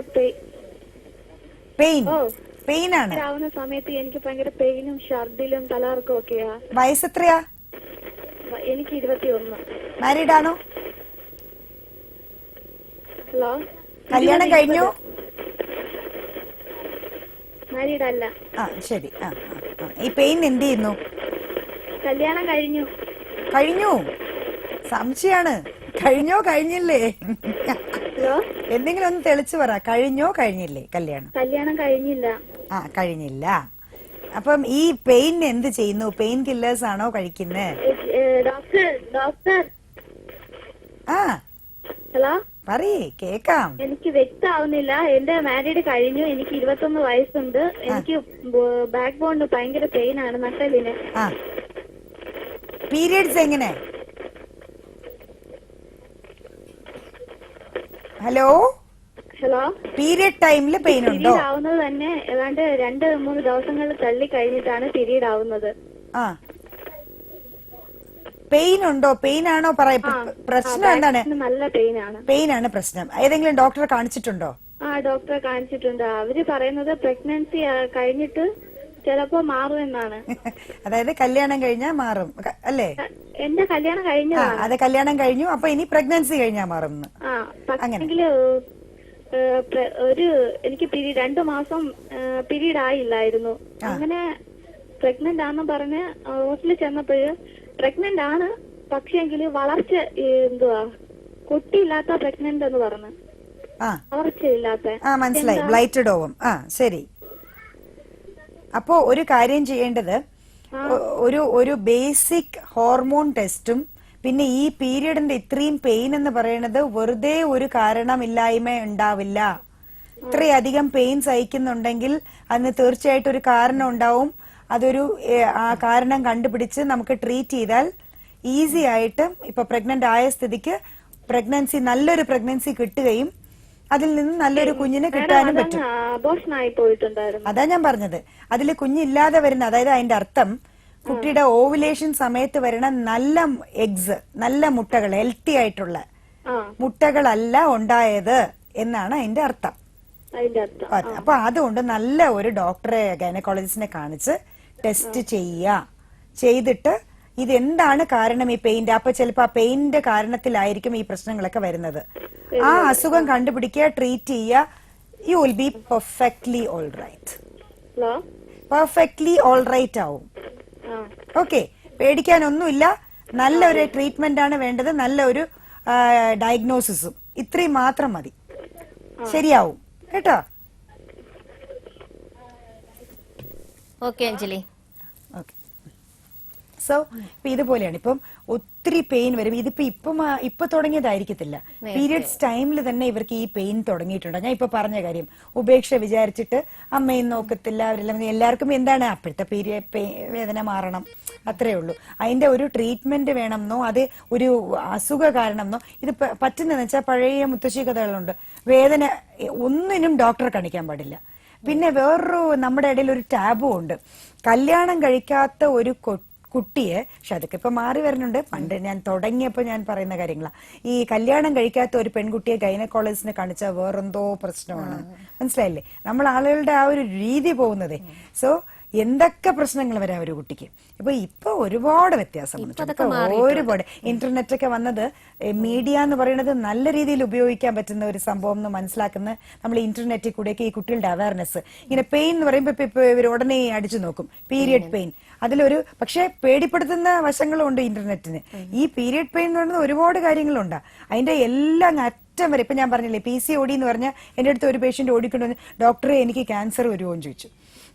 പെയിൻ ആണ്. ആവുന്ന സമയത്ത് എനിക്ക് ഭയങ്കര പെയിനും ഛർദിലും തലകറക്കം ഒക്കെയാ. വയസ്സെത്രയാ? എനിക്ക് 21. മാരീഡ് ആണോ? ഹലോ, കല്യാണം കഴിഞ്ഞു? മാരീഡ് അല്ല. ആ ശരി. ഈ പെയിൻ എന്ത് ചെയ്യുന്നു? കല്യാണം കഴിഞ്ഞു. കഴിഞ്ഞു? സംശയാണ്. കഴിഞ്ഞോ കഴിഞ്ഞില്ലേ? ഹലോ, എന്തെങ്കിലും ഒന്ന് തെളിച്ചു പറ. കഴിഞ്ഞോ കഴിഞ്ഞില്ലേ കല്യാണം? കല്യാണം കഴിഞ്ഞില്ല. കഴിഞ്ഞില്ല. അപ്പം ഈ പെയിൻ എന്ത് ചെയ്യുന്നു? പെയിൻ കില്ലേഴ്സ് ആണോ കഴിക്കുന്നത്? ഡോക്ടർ. ഹലോ, പറയേ, കേക്കാം. എനിക്ക് വ്യക്തമാവുന്നില്ല. എന്റെ മാരീഡ് കഴിഞ്ഞു. എനിക്ക് 21 വയസ്സുണ്ട്. എനിക്ക് ബാക്ക് ബോണിന് ഭയങ്കര പെയിൻ ആണ്, നട്ടലിന്. പീരിയഡ്സ് എങ്ങനെ? ഹലോ, പീരിയഡ് ടൈമില് പെയിൻ ഉണ്ടോ? പീരീഡ് ആവുന്നത് തന്നെ ഏതാണ്ട് 2-3 ദിവസങ്ങൾ തള്ളി കഴിഞ്ഞിട്ടാണ് പീരീഡ് ആവുന്നത്. പെയിൻ ഉണ്ടോ? പെയിൻ ആണോ? പ്രശ്നം എന്താണ്? നല്ല പെയിൻ ആണ്. പെയിൻ ആണ് പ്രശ്നം. ഏതെങ്കിലും ഡോക്ടറെ കാണിച്ചിട്ടുണ്ടോ? ഡോക്ടറെ കാണിച്ചിട്ടുണ്ട്. അവര് പറയുന്നത് പ്രഗ്നൻസി കഴിഞ്ഞിട്ട് ചിലപ്പോ മാറും എന്നാണ്. അതായത് കല്യാണം കഴിഞ്ഞാൽ മാറും അല്ലേ? എന്റെ കല്യാണം കഴിഞ്ഞു. അത് കല്യാണം കഴിഞ്ഞു, അപ്പൊ ഇനി പ്രഗ്നൻസി കഴിഞ്ഞാൽ മാറും. പക്ഷെങ്കില് എനിക്ക് 2 മാസം പീരീഡ് ആയില്ലായിരുന്നു. അങ്ങനെ പ്രഗ്നന്റ് ആണെന്ന് പറഞ്ഞ് ഹോസ്പിറ്റലിൽ ചെന്നപ്പോഴ് പ്രഗ്നന്റ് ആണ്, പക്ഷെങ്കില് വളർച്ച കുട്ടിയില്ലാത്ത പ്രഗ്നന്റ് എന്ന് പറഞ്ഞു. വളർച്ചയില്ലാത്ത. മനസ്സിലായി, ബ്ലൈറ്റഡ് ഓവം. ശരി. അപ്പോ ഒരു കാര്യം ചെയ്യേണ്ടത്, ഒരു ബേസിക് ഹോർമോൺ ടെസ്റ്റും പിന്നെ ഈ പീരിയഡിന്റെ ഇത്രയും പെയിൻ എന്ന് പറയുന്നത് വെറുതെ ഒരു കാരണമില്ലായ്മ ഉണ്ടാവില്ല. ഇത്രയധികം പെയിൻ സഹിക്കുന്നുണ്ടെങ്കിൽ അതിന് തീർച്ചയായിട്ടും ഒരു കാരണം ഉണ്ടാവും. അതൊരു ആ കാരണം കണ്ടുപിടിച്ച് നമുക്ക് ട്രീറ്റ് ചെയ്താൽ ഈസി ആയിട്ട് ഇപ്പൊ പ്രഗ്നന്റ് ആയ സ്ഥിതിക്ക് നല്ലൊരു പ്രഗ്നൻസി കിട്ടുകയും അതിൽ നിന്ന് നല്ലൊരു കുഞ്ഞിനെ കിട്ടാനും പറ്റും. അതാ ഞാൻ പറഞ്ഞത്. അതിൽ കുഞ്ഞില്ലാതെ വരുന്ന, അതായത് അതിന്റെ അർത്ഥം കുട്ടിയുടെ ഓവുലേഷൻ സമയത്ത് വരുന്ന നല്ല എഗ്സ്, നല്ല മുട്ടകൾ, ഹെൽത്തി ആയിട്ടുള്ള മുട്ടകളല്ല ഉണ്ടായത് എന്നാണ് അതിന്റെ അർത്ഥം. അപ്പൊ അതുകൊണ്ട് നല്ല ഒരു ഡോക്ടറെ, ഗൈനക്കോളജിസ്റ്റിനെ കാണിച്ച് ടെസ്റ്റ് ചെയ്തിട്ട് ഇതെന്താണ് കാരണം ഈ പെയിന്റെ, അപ്പൊ ചിലപ്പോ ആ പെയിന്റെ കാരണത്തിലായിരിക്കും ഈ പ്രശ്നങ്ങളൊക്കെ വരുന്നത്. ആ അസുഖം കണ്ടുപിടിക്കുക, ട്രീറ്റ് ചെയ്യുക. You will be perfectly all right. Perfectly all right ആവും. ഓക്കെ, പേടിക്കാനൊന്നുമില്ല. നല്ലൊരു ട്രീറ്റ്മെന്റ് ആണ് വേണ്ടത്, നല്ലൊരു ഡയഗ്നോസിസും. ഇത്രയും മാത്രം മതി, ശരിയാവും കേട്ടോ. ഓക്കെ അഞ്ജലി. സോ ഇപ്പൊ ഇതുപോലെയാണ്. ഇപ്പം ഒത്തിരി പെയിൻ വരും. ഇതിപ്പോ ഇപ്പൊ തുടങ്ങിയതായിരിക്കത്തില്ല. പീരിയഡ്സ് ടൈമിൽ തന്നെ ഇവർക്ക് ഈ പെയിൻ തുടങ്ങിയിട്ടുണ്ട്. ഞാൻ ഇപ്പൊ പറഞ്ഞ കാര്യം, ഉപേക്ഷ വിചാരിച്ചിട്ട് അമ്മയും നോക്കത്തില്ല, അവരെല്ലാം. എല്ലാവർക്കും എന്താണ് അപ്പോഴത്തെ പീരിയഡ് വേദന മാറണം, അത്രേ ഉള്ളൂ. അതിന്റെ ഒരു ട്രീറ്റ്മെന്റ് വേണമെന്നോ അത് ഒരു അസുഖ കാരണമെന്നോ ഇത് പറ്റുന്നതെന്ന് വെച്ചാൽ പഴയ മുത്തശ്ശി കഥകളുണ്ട്. വേദന ഒന്നിനും ഡോക്ടറെ കാണിക്കാൻ പാടില്ല. പിന്നെ വേറൊരു നമ്മുടെ ഇടയിൽ ഒരു ടാബും ഉണ്ട്. കല്യാണം കഴിക്കാത്ത ഒരു കുട്ടിയെ, പക്ഷെ അതൊക്കെ ഇപ്പൊ മാറി വരുന്നുണ്ട്. പണ്ട് ഞാൻ തുടങ്ങിയപ്പോ ഞാൻ പറയുന്ന കാര്യങ്ങളാ. ഈ കല്യാണം കഴിക്കാത്ത ഒരു പെൺകുട്ടിയെ ഗൈനക്കോളജിസ്റ്റിനെ കാണിച്ചാൽ വേറെന്തോ പ്രശ്നമാണ്. മനസ്സിലായില്ലേ? നമ്മൾ ആളുകളുടെ ആ ഒരു രീതി പോകുന്നതേ. സോ എന്തൊക്കെ പ്രശ്നങ്ങൾ വരാം ഒരു കുട്ടിക്ക്. ഇപ്പൊ ഒരുപാട് വ്യത്യാസമുണ്ട്. ഒരുപാട് ഇന്റർനെറ്റ് ഒക്കെ വന്നത്, മീഡിയ എന്ന് പറയുന്നത് നല്ല രീതിയിൽ ഉപയോഗിക്കാൻ പറ്റുന്ന ഒരു സംഭവം എന്ന് മനസ്സിലാക്കുന്ന നമ്മൾ ഇന്റർനെറ്റിൽ കൂടെയൊക്കെ ഈ കുട്ടികളുടെ അവയർനെസ്. ഇങ്ങനെ പെയിൻ എന്ന് പറയുമ്പോൾ ഇപ്പൊ ഇവർ ഉടനെ അടിച്ചു നോക്കും പീരിയഡ് പെയിൻ. അതിലൊരു പക്ഷെ പേടിപ്പെടുത്തുന്ന വശങ്ങളും ഉണ്ട് ഇന്റർനെറ്റിന്. ഈ പീരിയഡ് പെയിൻ എന്ന് പറയുന്നത് ഒരുപാട് കാര്യങ്ങളുണ്ട്. അതിന്റെ എല്ലാം അറ്റം വരെ. ഇപ്പൊ ഞാൻ പറഞ്ഞില്ലേ, PCOD എന്ന് പറഞ്ഞാൽ എന്റെ അടുത്ത് ഒരു പേഷ്യന്റ് ഓടിക്കൊണ്ടുവന്ന്, ഡോക്ടറെ എനിക്ക് ക്യാൻസർ വരുമോ എന്ന് ചോദിച്ചു.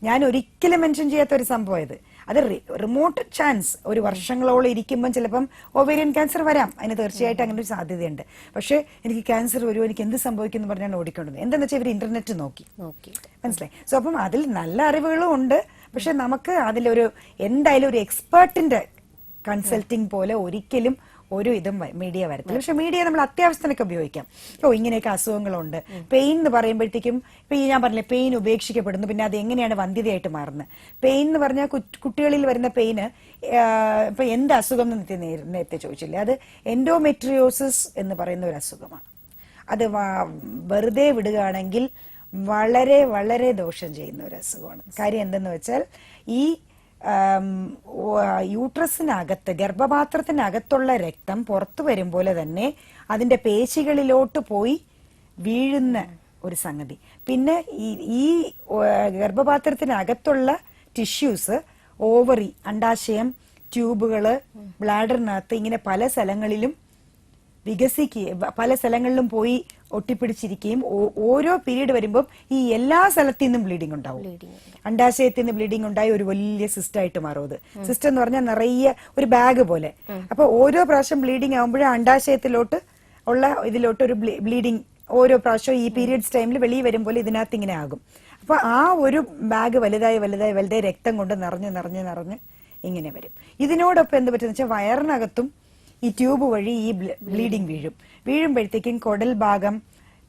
ഞാൻ ഒരിക്കലും മെൻഷൻ ചെയ്യാത്ത ഒരു സംഭവം ഇത്. അത് റിമോട്ട് ചാൻസ്, ഒരു വർഷങ്ങളോളം ഇരിക്കുമ്പോൾ ചിലപ്പം ഓവേറിയൻ ക്യാൻസർ വരാം, അതിന് തീർച്ചയായിട്ടും അങ്ങനെ ഒരു സാധ്യതയുണ്ട്. പക്ഷേ എനിക്ക് ക്യാൻസർ വരുമോ, എനിക്ക് എന്ത് സംഭവിക്കും എന്ന് പറഞ്ഞാണ് ഓടിക്കൊണ്ടത്. എന്താണെന്ന് വെച്ചാൽ ഇവർ ഇന്റർനെറ്റ് നോക്കി, മനസ്സിലായി. സോ അപ്പം അതിൽ നല്ല അറിവുകളും ഉണ്ട്. പക്ഷെ നമുക്ക് അതിലൊരു എന്തായാലും ഒരു എക്സ്പേർട്ടിന്റെ കൺസൾട്ടിങ് പോലെ ഒരിക്കലും ഒരു ഇതും മീഡിയ വരത്തില്ല. പക്ഷെ മീഡിയ നമ്മൾ അത്യാവശ്യത്തിനൊക്കെ ഉപയോഗിക്കാം. ഇങ്ങനെയൊക്കെ അസുഖങ്ങളുണ്ട്. പെയിൻ എന്ന് പറയുമ്പോഴത്തേക്കും ഇപ്പൊ ഞാൻ പറഞ്ഞില്ലേ, പെയിൻ ഉപേക്ഷിക്കപ്പെടുന്നു, പിന്നെ അത് എങ്ങനെയാണ് വന്ധ്യതയായിട്ട് മാറുന്നത്. പെയിൻ എന്ന് പറഞ്ഞാൽ കുട്ടികളിൽ വരുന്ന പെയിന് ഇപ്പൊ എന്ത് അസുഖം എന്ന് നേരത്തെ ചോദിച്ചില്ലേ, അത് എൻഡോമെട്രിയോസിസ് എന്ന് പറയുന്ന ഒരു അസുഖമാണ്. അത് വെറുതെ വിടുകയാണെങ്കിൽ വളരെ വളരെ ദോഷം ചെയ്യുന്ന ഒരു അസുഖമാണ്. കാര്യം എന്തെന്ന് വെച്ചാൽ ഈ യൂട്രസിനകത്ത്, ഗർഭപാത്രത്തിനകത്തുള്ള രക്തം പുറത്തു വരും പോലെ തന്നെ അതിന്റെ പേശികളിലോട്ട് പോയി വീഴുന്ന ഒരു സംഗതി. പിന്നെ ഈ ഗർഭപാത്രത്തിനകത്തുള്ള ടിഷ്യൂസ്, ഓവറി, അണ്ടാശയം, ട്യൂബുകള്, ബ്ലാഡറിനകത്ത് ഇങ്ങനെ പല സ്ഥലങ്ങളിലും വികസിക്കുകയും പല സ്ഥലങ്ങളിലും പോയി ഒട്ടിപ്പിടിച്ചിരിക്കുകയും ഓരോ പീരീഡ് വരുമ്പോൾ ഈ എല്ലാ സ്ഥലത്തു നിന്നും ബ്ലീഡിംഗ് ഉണ്ടാവും. അണ്ടാശയത്തിൽ നിന്ന് ബ്ലീഡിംഗ് ഉണ്ടായി ഒരു വലിയ സിസ്റ്റ് ആയിട്ട് മാറും. അത് സിസ്റ്റ് എന്ന് പറഞ്ഞാൽ നിറയെ ഒരു ബാഗ് പോലെ. അപ്പൊ ഓരോ പ്രാവശ്യം ബ്ലീഡിംഗ് ആകുമ്പോഴും അണ്ടാശയത്തിലോട്ട് ഉള്ള ഇതിലോട്ട് ഒരു ബ്ലീഡിംഗ് ഓരോ പ്രാവശ്യം ഈ പീരിയഡ്സ് ടൈമിൽ വെളിയിൽ വരുമ്പോൾ ഇതിനകത്ത് ഇങ്ങനെ ആകും. അപ്പൊ ആ ഒരു ബാഗ് വലുതായി വലുതായി വലുതായി രക്തം കൊണ്ട് നിറഞ്ഞ് നിറഞ്ഞ് നിറഞ്ഞ് ഇങ്ങനെ വരും. ഇതിനോടൊപ്പം എന്ത് പറ്റുന്ന വെച്ചാൽ വയറിനകത്തും ഈ ട്യൂബ് വഴി ഈ ബ്ലീഡിങ് വീഴുമ്പോഴത്തേക്കും കുടൽ ഭാഗം,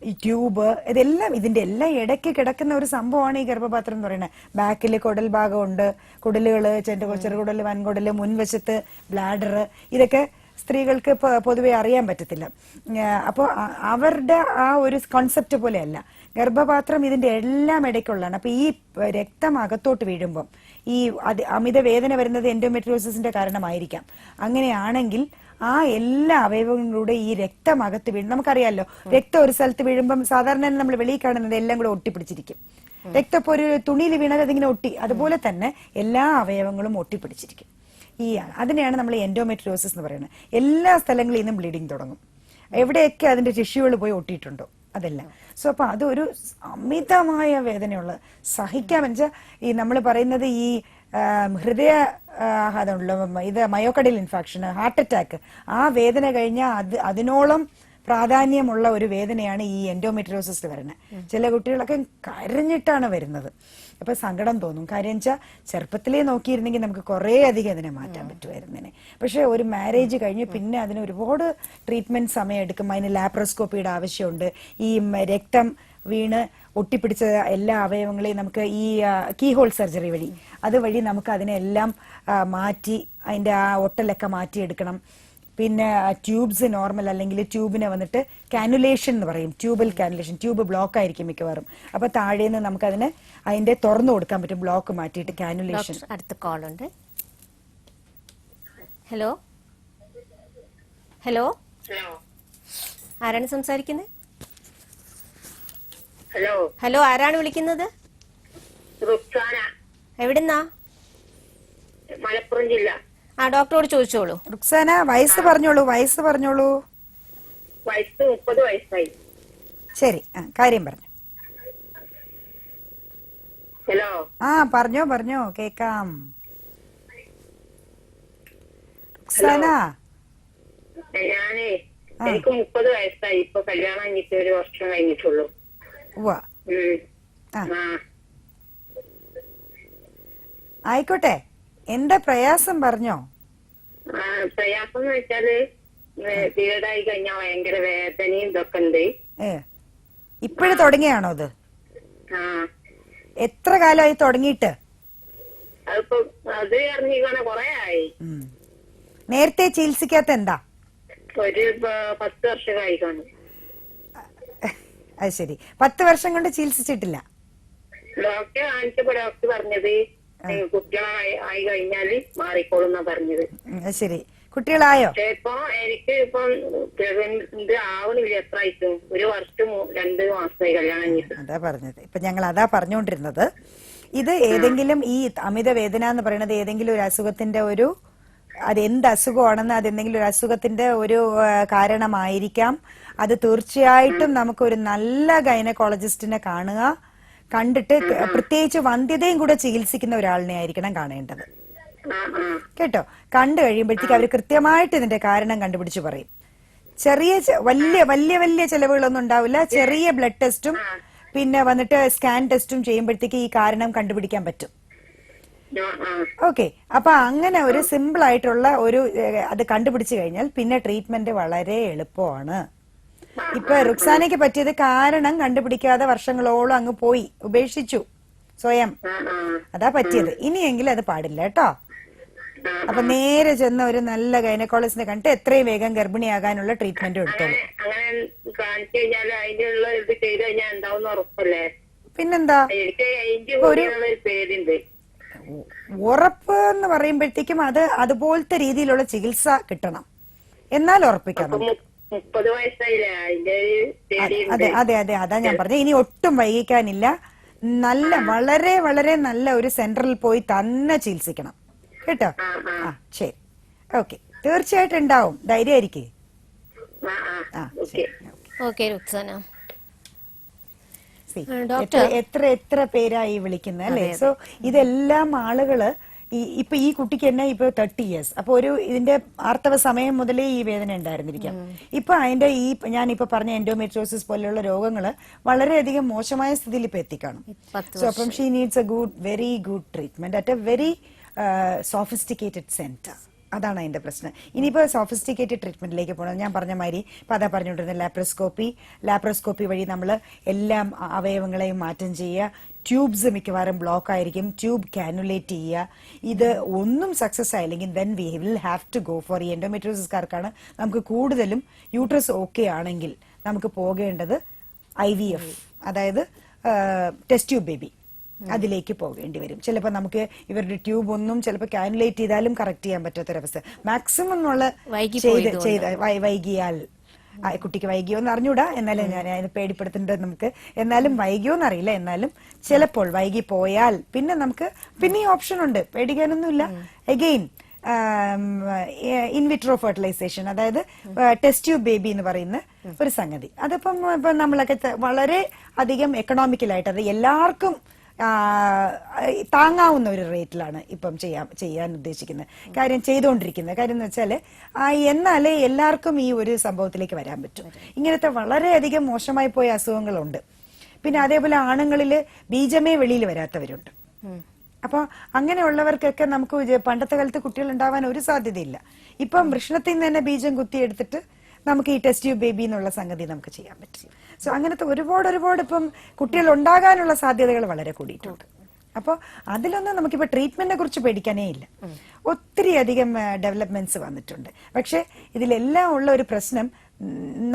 ഈ ട്യൂബ്, ഇതെല്ലാം ഇതിന്റെ എല്ലാം ഇടയ്ക്ക് കിടക്കുന്ന ഒരു സംഭവമാണ് ഈ ഗർഭപാത്രം എന്ന് പറയുന്നത്. ബാക്കിൽ കുടൽ ഭാഗമുണ്ട്, കുടലുകള്, ചെറുകുടല്, വൻകുടല്, മുൻവശത്ത് ബ്ലാഡർ. ഇതൊക്കെ സ്ത്രീകൾക്ക് പൊതുവെ അറിയാൻ പറ്റത്തില്ല. അപ്പോൾ അവരുടെ ആ ഒരു കോൺസെപ്റ്റ് പോലെയല്ല. ഗർഭപാത്രം ഇതിന്റെ എല്ലാം ഇടയ്ക്കുള്ളതാണ്. അപ്പൊ ഈ രക്തം അകത്തോട്ട് വീഴുമ്പം ഈ അമിത വേദന വരുന്നത് എൻഡോമെട്രിയോസിന്റെ കാരണമായിരിക്കാം. അങ്ങനെയാണെങ്കിൽ ആ എല്ലാ അവയവങ്ങളിലൂടെ ഈ രക്തം അകത്ത് വീഴും. നമുക്കറിയാമല്ലോ, രക്തം ഒരു സ്ഥലത്ത് വീഴുമ്പം സാധാരണ നമ്മൾ വെളിയിൽ കാണുന്നത് എല്ലാം കൂടെ ഒട്ടിപ്പിടിച്ചിരിക്കും. രക്തം ഇപ്പോൾ ഒരു തുണിയിൽ വീണാൽ അതിങ്ങനെ ഒട്ടി, അതുപോലെ തന്നെ എല്ലാ അവയവങ്ങളും ഒട്ടിപ്പിടിച്ചിരിക്കും. അതിനെയാണ് നമ്മൾ എൻഡോമെട്രിയോസിസ് എന്ന് പറയുന്നത്. എല്ലാ സ്ഥലങ്ങളിൽ നിന്നും ബ്ലീഡിങ് തുടങ്ങും. എവിടെയൊക്കെ അതിന്റെ ടിഷ്യൂകൾ പോയി ഒട്ടിയിട്ടുണ്ടോ അതെല്ലാം. സോ അപ്പൊ അതൊരു അമിതമായ വേദനയുള്ള, സഹിക്കാൻ വെച്ചാൽ ഈ നമ്മൾ പറയുന്നത് ഈ ഹൃദയ ഇത് മയോകാർഡിയൽ ഇൻഫാക്ഷൻ, ഹാർട്ട് അറ്റാക്ക്, ആ വേദന കഴിഞ്ഞാൽ അതിനോളം പ്രാധാന്യമുള്ള ഒരു വേദനയാണ് ഈ എൻഡോമെട്രിയോസിസ് വരുന്നത്. ചില കുട്ടികളൊക്കെ കരഞ്ഞിട്ടാണ് വരുന്നത്. അപ്പൊ സങ്കടം തോന്നും. കാര്യം വെച്ചാൽ ചെറുപ്പത്തിലേ നോക്കിയിരുന്നെങ്കിൽ നമുക്ക് കുറേ അധികം അതിനെ മാറ്റാൻ പറ്റുമായിരുന്നേനെ. പക്ഷെ ഒരു മാരേജ് കഴിഞ്ഞ് പിന്നെ അതിന് ഒരുപാട് ട്രീറ്റ്മെന്റ് സമയം എടുക്കും. അതിന് ലാപ്രോസ്കോപ്പിയുടെ ആവശ്യമുണ്ട്. ഈ രക്തം വീണ് ഒട്ടിപ്പിടിച്ച എല്ലാ അവയവങ്ങളെയും നമുക്ക് ഈ കീഹോൾ സർജറി വഴി അതുവഴി നമുക്ക് അതിനെല്ലാം മാറ്റി അതിന്റെ ആ ഒട്ടലൊക്കെ മാറ്റിയെടുക്കണം. പിന്നെ ട്യൂബ്സ് നോർമൽ അല്ലെങ്കിൽ ട്യൂബിനെ വന്നിട്ട് കാനുലേഷൻ എന്ന് പറയും, ട്യൂബൽ കാനുലേഷൻ. ട്യൂബ് ബ്ലോക്ക് ആയിരിക്കും മിക്കവാറും. അപ്പൊ താഴേന്ന് നമുക്ക് അതിന്റെ തുറന്നു കൊടുക്കാൻ പറ്റും, ബ്ലോക്ക് മാറ്റിയിട്ട് കാനുലേഷൻ. അടുത്ത കോൾ ഉണ്ട്. ഹലോ ഹലോ, ആരാണ് സംസാരിക്കുന്നത്? ഹലോ ഹലോ, ആരാണ് വിളിക്കുന്നത്? എവിടുന്നാ? മലപ്പുറം ജില്ല. ഡോക്ടറോട് ചോദിച്ചോളൂ. റുക്സാന, വയസ്സ് പറഞ്ഞോളൂ. വയസ്സ് 30 വയസ്സായി. ശരി, കാര്യം പറഞ്ഞു. ഹലോ. പറഞ്ഞോ കേക്കാം. റുക്സാന, എനിക്ക് 30 വയസ്സായി. ഇപ്പൊ കല്യാണം കഴിഞ്ഞിട്ട് 1 വർഷം കഴിഞ്ഞിട്ടുള്ളൂ. ആയിക്കോട്ടെ, എന്താ പ്രയാസം പറഞ്ഞോ. പ്രയാസം എന്ന് വെച്ചാല് പീരീഡായി കഴിഞ്ഞാൽ ഭയങ്കര വേദനയും ഇതൊക്കെ ഉണ്ട്. ഇപ്പോഴും തുടങ്ങിയാണോ അത്? എത്ര കാലമായി തുടങ്ങിയിട്ട്? അതിപ്പോ അത് അറിഞ്ഞിരിക്കണ കൊറേ ആയി. നേരത്തെ ചികിത്സിക്കാത്ത എന്താ? ഒരു 10 വർഷമായി കാണും. അത് ശരി, 10 വർഷം കൊണ്ട് ചികിത്സിച്ചിട്ടില്ല? ഡോക്ടറെ കാണിച്ചപ്പോ ഡോക്ടർ പറഞ്ഞത് കുട്ടികളായി കഴിഞ്ഞാല് മാറിക്കോളുന്ന പറഞ്ഞത്. ശരി, കുട്ടികളായോ? ഇപ്പൊ എനിക്ക് ഇപ്പം ഇത് ആവണില്ല. എത്ര ആയിട്ടും 1 വർഷം 2 മാസമായി കല്യാണം കഴിഞ്ഞിട്ട്. അതാ പറഞ്ഞത്. ഇപ്പൊ ഞങ്ങൾ അതാ പറഞ്ഞുകൊണ്ടിരുന്നത്. ഇത് ഏതെങ്കിലും ഈ അമിത വേദന എന്ന് പറയുന്നത് ഏതെങ്കിലും ഒരു അസുഖത്തിന്റെ അത് എന്ത് അസുഖമാണെന്ന് അതെന്തെങ്കിലും ഒരു അസുഖത്തിന്റെ ഒരു കാരണമായിരിക്കാം. അത് തീർച്ചയായിട്ടും നമുക്കൊരു നല്ല ഗൈനക്കോളജിസ്റ്റിനെ കണ്ടിട്ട് പ്രത്യേകിച്ച് വന്ധ്യതയും കൂടെ ചികിത്സിക്കുന്ന ഒരാളിനെ ആയിരിക്കണം കാണേണ്ടത്. കേട്ടോ. കണ്ടു കഴിയുമ്പോഴത്തേക്ക് അവർ കൃത്യമായിട്ട് ഇതിന്റെ കാരണം കണ്ടുപിടിച്ച് പറയും. വലിയ വലിയ വലിയ ചെലവുകളൊന്നും ഉണ്ടാവില്ല. ചെറിയ ബ്ലഡ് ടെസ്റ്റും പിന്നെ വന്നിട്ട് സ്കാൻ ടെസ്റ്റും ചെയ്യുമ്പോഴത്തേക്ക് ഈ കാരണം കണ്ടുപിടിക്കാൻ പറ്റും. ഓക്കെ, അപ്പൊ അങ്ങനെ ഒരു സിമ്പിൾ ആയിട്ടുള്ള ഒരു അത് കണ്ടുപിടിച്ചു കഴിഞ്ഞാൽ പിന്നെ ട്രീറ്റ്മെന്റ് വളരെ എളുപ്പമാണ്. ഇപ്പൊ റുക്സാനയ്ക്ക് പറ്റിയത് കാരണം കണ്ടുപിടിക്കാതെ വർഷങ്ങളോളം അങ്ങ് പോയി, ഉപേക്ഷിച്ചു സ്വയം. അതാ പറ്റിയത്. ഇനിയെങ്കിലും അത് പാടില്ല കേട്ടോ. അപ്പൊ നേരെ ചെന്ന ഒരു നല്ല ഗൈനക്കോളജിസ്റ്റിനെ കണ്ടിട്ട് എത്രയും വേഗം ഗർഭിണിയാകാനുള്ള ട്രീറ്റ്മെന്റ് എടുത്തോളൂ. പിന്നെന്താ, ഒരു ഉറപ്പ് എന്ന് പറയുമ്പോഴത്തേക്കും അത് അതുപോലത്തെ രീതിയിലുള്ള ചികിത്സ കിട്ടണം, എന്നാൽ ഉറപ്പിക്കാം. 30 വയസ്സായില്ലേ, അതെ അതെ അതെ, അതാ ഞാൻ പറഞ്ഞത്. ഇനി ഒട്ടും വൈകിക്കാനില്ല. നല്ല വളരെ വളരെ നല്ല ഒരു സെന്ററിൽ പോയി തന്നെ ചികിത്സിക്കണം കേട്ടോ. ആ ശരി, ഓക്കെ, തീർച്ചയായിട്ടും ഉണ്ടാവും, ധൈര്യമായിരിക്കേ. ഓക്കെ റുക്സാന. എത്ര എത്ര പേരായി വിളിക്കുന്നത് അല്ലേ. സോ ഇതെല്ലാം ആളുകള് ഇപ്പൊ ഈ കുട്ടിക്ക് തന്നെ ഇപ്പൊ 30 years, അപ്പൊ ഒരു ഇതിന്റെ ആർത്തവ സമയം മുതലേ ഈ വേദന ഉണ്ടായിരുന്നിരിക്കാം. ഇപ്പൊ അതിന്റെ ഈ ഞാനിപ്പോ പറഞ്ഞ എൻഡോമെട്രിയോസിസ് പോലെയുള്ള രോഗങ്ങള് വളരെയധികം മോശമായ സ്ഥിതിയിൽ ഇപ്പൊ എത്തിക്കാണും. സോ അപ്പം she needs A very good treatment at A very sophisticated centre. അതാണ് അതിന്റെ പ്രശ്നം. ഇനിയിപ്പോ സോഫിസ്റ്റിക്കേറ്റഡ് ട്രീറ്റ്മെന്റിലേക്ക് പോകണം. ഞാൻ പറഞ്ഞ മാതിരി ഇപ്പൊ അതാ പറഞ്ഞുകൊണ്ടിരുന്ന ലാപ്രോസ്കോപ്പി വഴി നമ്മൾ എല്ലാം അവയവങ്ങളെയും മാറ്റം ചെയ്യുക. ട്യൂബ്സ് മിക്കവാറും ബ്ലോക്ക് ആയിരിക്കും, ട്യൂബ് കാനുലേറ്റ് ചെയ്യുക. ഇത് ഒന്നും സക്സസ് ആയില്ലെങ്കിൽ then we will have to go for ഈ എൻഡോമെട്രിയോസിസ്കാർക്കാണ് നമുക്ക് കൂടുതലും യൂട്രസ് ഓക്കെ ആണെങ്കിൽ നമുക്ക് പോകേണ്ടത് IVF, അതായത് ടെസ്റ്റ് ട്യൂബ് ബേബി, അതിലേക്ക് പോകേണ്ടി വരും. ചിലപ്പോൾ നമുക്ക് ഇവരുടെ ട്യൂബ് ഒന്നും ചിലപ്പോൾ കാനുലേറ്റ് ചെയ്താലും കറക്റ്റ് ചെയ്യാൻ പറ്റാത്തൊരവസ്ഥ. മാക്സിമം നമ്മൾ വൈകിയാൽ, കുട്ടിക്ക് വൈകിയോന്ന് അറിഞ്ഞൂടാ, എന്നാലും ഞാൻ അതിന് പേടിപ്പെടുത്തേണ്ടത് നമുക്ക്, എന്നാലും വൈകിയോന്ന് അറിയില്ല, എന്നാലും ചിലപ്പോൾ വൈകി പോയാൽ പിന്നെ നമുക്ക് പിന്നെയും ഓപ്ഷൻ ഉണ്ട്, പേടിക്കാനൊന്നുമില്ല. അഗെയിൻ ഇൻവിട്രോ ഫെർട്ടിലൈസേഷൻ, അതായത് ടെസ്റ്റ് ട്യൂബ് ബേബി എന്ന് പറയുന്ന ഒരു സംഗതി. അതിപ്പം ഇപ്പം നമ്മളൊക്കെ വളരെ അധികം എക്കണോമിക്കലായിട്ട് അത് എല്ലാവർക്കും താങ്ങാവുന്ന ഒരു റേറ്റിലാണ് ഇപ്പം ചെയ്യാൻ ഉദ്ദേശിക്കുന്നത് കാര്യം, ചെയ്തുകൊണ്ടിരിക്കുന്നത് കാര്യം എന്ന് വെച്ചാല് എന്നാലേ എല്ലാവർക്കും ഈ ഒരു സംഭവത്തിലേക്ക് വരാൻ പറ്റും. ഇങ്ങനത്തെ വളരെയധികം മോശമായി പോയ അസുഖങ്ങളുണ്ട്. പിന്നെ അതേപോലെ ആണുങ്ങളില് ബീജമേ വെളിയിൽ വരാത്തവരുണ്ട്. അപ്പൊ അങ്ങനെയുള്ളവർക്കൊക്കെ നമുക്ക് പണ്ടത്തെ കാലത്ത് കുട്ടികൾ ഉണ്ടാവാൻ ഒരു സാധ്യതയില്ല. ഇപ്പം വൃഷണത്തിൽ നിന്ന് തന്നെ ബീജം കുത്തിയെടുത്തിട്ട് നമുക്ക് ഈ ടെസ്റ്റ് ട്യൂബ് ബേബി എന്നുള്ള സംഗതി നമുക്ക് ചെയ്യാൻ പറ്റും. സോ അങ്ങനത്തെ ഒരുപാട് ഇപ്പം കുട്ടികൾ ഉണ്ടാകാനുള്ള സാധ്യതകൾ വളരെ കൂടിയിട്ടുണ്ട്. അപ്പോൾ അതിലൊന്നും നമുക്കിപ്പോൾ ട്രീറ്റ്മെന്റിനെ കുറിച്ച് പേടിക്കാനേ ഇല്ല. ഒത്തിരി അധികം ഡെവലപ്മെന്റ്സ് വന്നിട്ടുണ്ട്. പക്ഷെ ഇതിലെല്ലാം ഉള്ള ഒരു പ്രശ്നം,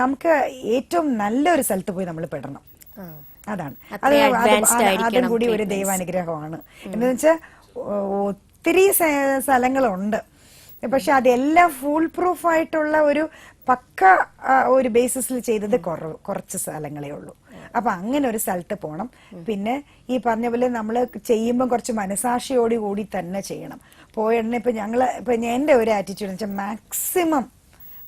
നമുക്ക് ഏറ്റവും നല്ലൊരു സ്ഥലത്ത് പോയി നമ്മൾ പെടണം. അതാണ് അതും കൂടി ഒരു ദൈവാനുഗ്രഹമാണ്. എന്ന് വെച്ചാൽ ഒത്തിരി സ്ഥലങ്ങളുണ്ട്, പക്ഷെ അതെല്ലാം ഫുൾ പ്രൂഫ് ആയിട്ടുള്ള ഒരു പക്ക ഒരു ബേസിസിൽ ചെയ്തത് കുറച്ച് സ്ഥലങ്ങളേ ഉള്ളൂ. അപ്പൊ അങ്ങനെ ഒരു സ്ഥലത്ത് പോണം. പിന്നെ ഈ പറഞ്ഞ പോലെ നമ്മൾ ചെയ്യുമ്പോൾ കുറച്ച് മനസാക്ഷിയോട് കൂടി തന്നെ ചെയ്യണം. പോയടനെ ഇപ്പൊ എന്റെ ഒരു ആറ്റിറ്റ്യൂഡ് എന്ന് വെച്ചാൽ മാക്സിമം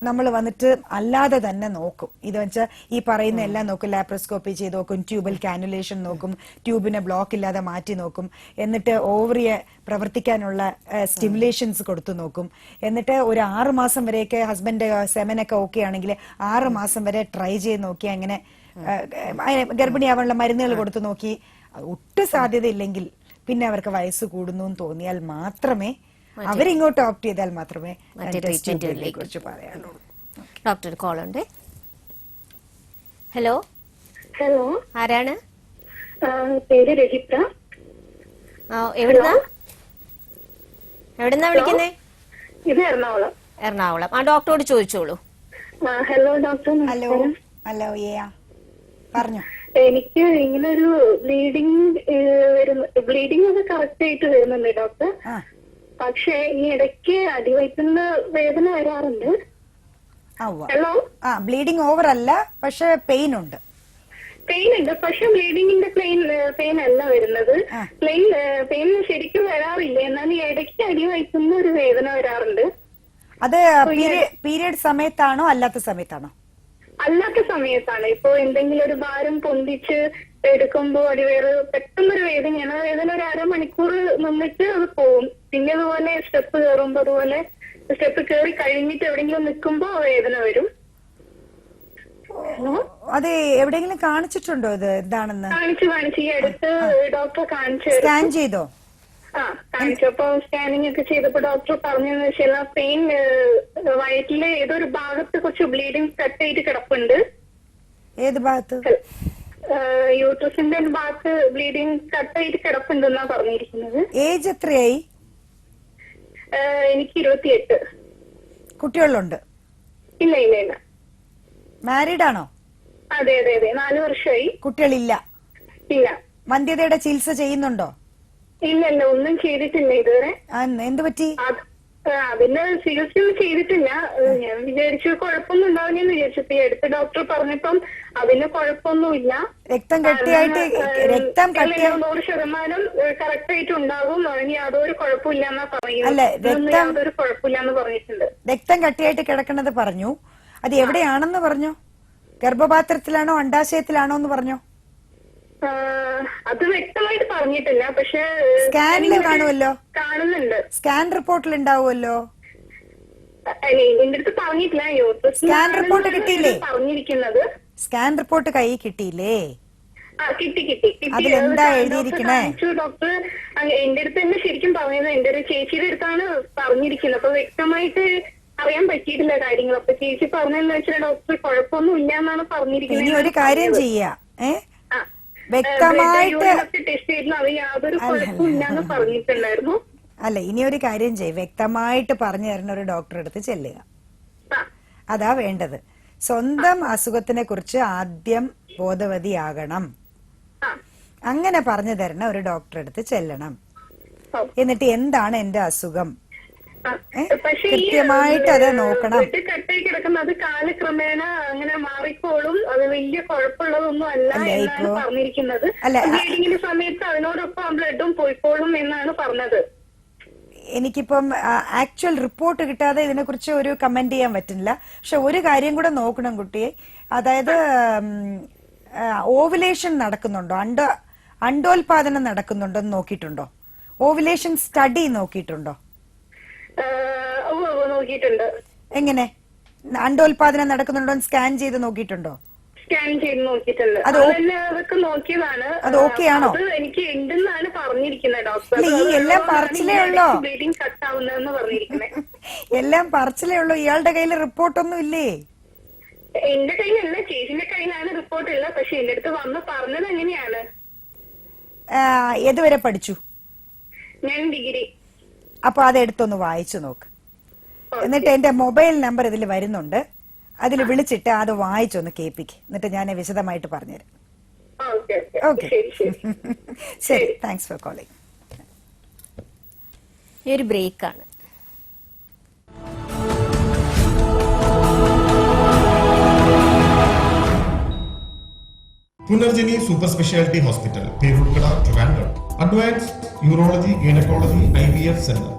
നമ്മൾ വന്നിട്ട് അല്ലാതെ തന്നെ നോക്കും. ഇത് വെച്ചാൽ ഈ പറയുന്ന എല്ലാം നോക്കും, ലാപ്രോസ്കോപ്പി ചെയ്ത് നോക്കും, ട്യൂബൽ കാനുലേഷൻ നോക്കും, ട്യൂബിനെ ബ്ലോക്ക് ഇല്ലാതെ മാറ്റി നോക്കും, എന്നിട്ട് ഓവറിയെ പ്രവർത്തിക്കാനുള്ള സ്റ്റിമുലേഷൻസ് കൊടുത്തു നോക്കും. എന്നിട്ട് ഒരു 6 മാസം വരെയൊക്കെ ഹസ്ബൻഡ് സെമനൊക്കെ ഓക്കെ ആണെങ്കിൽ 6 മാസം വരെ ട്രൈ ചെയ്ത് നോക്കി, അങ്ങനെ ഗർഭിണിയാവാനുള്ള മരുന്നുകൾ കൊടുത്തു നോക്കി. ഒട്ടും സാധ്യത ഇല്ലെങ്കിൽ പിന്നെ അവർക്ക് വയസ്സ് കൂടുന്നു എന്ന് തോന്നിയാൽ മാത്രമേ, അവരിങ്ങോട്ട് ഓപ്റ്റ് ചെയ്താൽ മാത്രമേ കുറിച്ച് പറയാനുള്ളൂ. ഡോക്ടർ കോൾ ഉണ്ട്. ഹലോ ഹലോ, ആരാണ്? പേര് രജിത. എവിടുന്നാ വിളിക്കുന്നേ? ഇത് എറണാകുളം. എറണാകുളം. ആ ഡോക്ടറോട് ചോദിച്ചോളൂ. Hello doctor. ഹലോ പറഞ്ഞോ. എനിക്ക് ഇങ്ങനെ ഒരു ബ്ലീഡിങ് ഒക്കെ കറക്റ്റ് ആയിട്ട് വരുന്നുണ്ട് ഡോക്ടർ. പക്ഷെ ഈ ഇടയ്ക്ക് അടിവയറ്റിന് വേദന വരാറുണ്ട്. ഹലോ, ബ്ലീഡിങ് ഓവർ അല്ല, പക്ഷെ പെയിൻ ഉണ്ട്. പക്ഷെ ബ്ലീഡിങ്ങിന്റെ പെയിൻ അല്ല വരുന്നത്. പെയിൻ ശരിക്കും വരാറില്ല, എന്നാൽ ഈ ഇടയ്ക്ക് അടിവയറ്റിന് ഒരു വേദന വരാറുണ്ട്. അത് പീരിയഡ് സമയത്താണോ അല്ലാത്ത സമയത്താണോ? അല്ലാത്ത സമയത്താണ്. ഇപ്പൊ എന്തെങ്കിലും ഒരു ഭാരം പൊന്തിച്ച് എടുക്കുമ്പോ അടിവേറ് പെട്ടെന്നൊരു വേദനയാണ്. ആ വേദന ഒരു അരമണിക്കൂർ നിന്നിട്ട് അത് പോവും. പിന്നെ അതുപോലെ സ്റ്റെപ്പ് കയറുമ്പോ അതുപോലെ സ്റ്റെപ്പ് കയറി കഴിഞ്ഞിട്ട് എവിടെയെങ്കിലും നിൽക്കുമ്പോ വേദന വരും. അത് എവിടെയെങ്കിലും കാണിച്ചിട്ടുണ്ടോ ഇത് എന്താണെന്ന്? കാണിച്ചു ഈ അടുത്ത് ഡോക്ടറെ കാണിച്ചു. സ്കാൻ ചെയ്തോ? കാണിച്ചു. അപ്പൊ സ്കാനിങ് ഒക്കെ ചെയ്തപ്പോ ഡോക്ടർ പറഞ്ഞെന്ന് വെച്ചാൽ പെയിൻ വയറ്റിലെ ഏതൊരു ഭാഗത്ത് കുറച്ച് ബ്ലീഡിങ് കട്ട് ചെയ്ത് കിടപ്പുണ്ട്. ഏത് ഭാഗത്ത്? യൂട്രസിന്റെ ഭാഗത്ത് ബ്ലീഡിങ് കട്ട് ചെയ്ത് കിടപ്പുണ്ടെന്നാ പറഞ്ഞിരിക്കുന്നത്. ഏജ് എത്രയായി? എനിക്ക് 28. കുട്ടികളുണ്ട്? ഇല്ല. മാരീഡ് ആണോ? അതെ 4 വർഷമായി. കുട്ടികളില്ല? ഇല്ല. വന്ധ്യതയുടെ ചികിത്സ ചെയ്യുന്നുണ്ടോ? ഇല്ല ഒന്നും ചെയ്തിട്ടില്ല ഇതുവരെ. എന്ത് പറ്റി? അതിന്റെ ചികിത്സയൊന്നും ചെയ്തിട്ടില്ല. ഞാൻ വിചാരിച്ചു കുഴപ്പമൊന്നും ഉണ്ടാവില്ലെന്ന് വിചാരിച്ചു. ഈ അടുത്ത ഡോക്ടർ പറഞ്ഞപ്പം അതിന് കുഴപ്പമൊന്നുമില്ല. രക്തം കട്ടിയായിട്ട് 100% കറക്റ്റ് ആയിട്ട് ഉണ്ടാകും. അതിന് യാതൊരു കുഴപ്പമില്ല എന്നാ പറയുന്നത്. യാതൊരു കുഴപ്പമില്ലാന്ന് പറഞ്ഞിട്ടുണ്ട്. രക്തം കട്ടിയായിട്ട് കിടക്കണത് പറഞ്ഞു. അത് എവിടെയാണെന്ന് പറഞ്ഞു? ഗർഭപാത്രത്തിലാണോ അണ്ടാശയത്തിലാണോ എന്ന് പറഞ്ഞു? അത് വ്യക്തമായിട്ട് പറഞ്ഞിട്ടില്ല. പക്ഷെ സ്കാനിൽ കാണുമല്ലോ. കാണുന്നുണ്ട്. സ്കാൻ റിപ്പോർട്ടിൽ ഉണ്ടാവുമല്ലോ. എന്റെ അടുത്ത് പറഞ്ഞിട്ടില്ല. സ്കാൻ റിപ്പോർട്ട് കിട്ടിയില്ലേ? പറഞ്ഞിരിക്കുന്നത് സ്കാൻ റിപ്പോർട്ട് കൈ കിട്ടിയില്ലേ? കിട്ടി. അതിലെന്താ എഴുതിയിരിക്കണേ? ഡോക്ടർ എന്റെ അടുത്ത് തന്നെ ശരിക്കും പറഞ്ഞത് എന്റെ ഒരു ചേച്ചിയുടെ അടുത്താണ് പറഞ്ഞിരിക്കുന്നത്. അപ്പൊ വ്യക്തമായിട്ട് അറിയാൻ പറ്റിയിട്ടില്ല കാര്യങ്ങൾ. അപ്പൊ ചേച്ചി പറഞ്ഞെന്ന് വെച്ചാൽ ഡോക്ടർ കുഴപ്പമൊന്നും ഇല്ല എന്നാണ് പറഞ്ഞിരിക്കുന്നത്. ഇനി ഒരു കാര്യം ചെയ്യാ, വ്യക്തമായിട്ട് ടെസ്റ്റ് ചെയ്തിരുന്നു. അത് യാതൊരു കുഴപ്പമില്ലാന്ന് പറഞ്ഞിട്ടുണ്ടായിരുന്നു. അല്ല, ഇനി ഒരു കാര്യം ചെയ്യും, വ്യക്തമായിട്ട് പറഞ്ഞു തരുന്ന ഒരു ഡോക്ടറെ അടുത്ത് ചെല്ലുക. അതാ വേണ്ടത്. സ്വന്തം അസുഖത്തിനെ കുറിച്ച് ആദ്യം ബോധവതിയാകണം. അങ്ങനെ പറഞ്ഞു തരുന്ന ഒരു ഡോക്ടറെ അടുത്ത് ചെല്ലണം. എന്നിട്ട് എന്താണ് എന്റെ അസുഖം കൃത്യമായിട്ട് അത് നോക്കണം. കട്ടായി കിടക്കുന്നത് കാലക്രമേണ അങ്ങനെ മാറിക്കോളും. അത് വലിയ കുഴപ്പമുള്ളതൊന്നും അല്ല എന്നാണ് പറഞ്ഞിരിക്കുന്നത്. ബ്ലീഡിങ്ങിന്റെ സമയത്ത് അതിനോടൊപ്പം ബ്ലഡും പോയിക്കോളും എന്നാണ് പറഞ്ഞത്. എനിക്കിപ്പം ആക്ച്വൽ റിപ്പോർട്ട് കിട്ടാതെ ഇതിനെക്കുറിച്ച് ഒരു കമന്റ് ചെയ്യാൻ പറ്റില്ല. പക്ഷെ ഒരു കാര്യം കൂടെ നോക്കണം കുട്ടിയെ. അതായത് ഓവുലേഷൻ നടക്കുന്നുണ്ടോ, അണ്ടോൽപാദനം നടക്കുന്നുണ്ടോ എന്ന് നോക്കിയിട്ടുണ്ടോ? ഓവുലേഷൻ സ്റ്റഡി നോക്കിയിട്ടുണ്ടോ? നോക്കിയിട്ടുണ്ട്. എങ്ങനെ അണ്ടോൽപാദനം നടക്കുന്നുണ്ടോ സ്കാൻ ചെയ്ത് നോക്കിയിട്ടുണ്ടോ? സ്കാൻ ചെയ്ത് നോക്കിയിട്ടുണ്ട്. അതൊക്കെ നോക്കിയതാണ്. അത് ഓക്കെ ആണോ? എനിക്ക് ഉണ്ടെന്നാണ് പറഞ്ഞിരിക്കുന്നത് ഡോക്ടർ. ഈ എല്ലാം പറച്ചിലേ ഉള്ളോ? ബ്ലീഡിങ് കട്ട് ആവുന്നതെന്ന് പറഞ്ഞിരിക്കുന്നത്. എല്ലാം പറച്ചിലേ ഉള്ളൂ. ഇയാളുടെ കയ്യിൽ റിപ്പോർട്ടൊന്നും ഇല്ലേ? എന്റെ കയ്യിലല്ല, ചേച്ചിന്റെ കയ്യിലാണ് റിപ്പോർട്ട് ഉള്ള. പക്ഷെ എന്റെ അടുത്ത് വന്ന് പറഞ്ഞത് എങ്ങനെയാണ്? ഏതുവരെ പഠിച്ചു? ഞാൻ ഡിഗ്രി. അപ്പൊ അതെടുത്തൊന്ന് വായിച്ചു നോക്ക്. എന്നിട്ട് എന്റെ മൊബൈൽ നമ്പർ ഇതിൽ വരുന്നുണ്ട്, അതിൽ വിളിച്ചിട്ട് അത് വായിച്ചൊന്ന് കേൾപ്പിക്ക്. എന്നിട്ട് ഞാൻ വിശദമായിട്ട് പറഞ്ഞുതരാം. ഓക്കെ, ശരി. Thanks for calling. ഒരു ബ്രേക്കാണ്. Punarjani Super Speciality Hospital, Perukada, Trivandrum. Advanced Urology, Gynecology, IVF Center.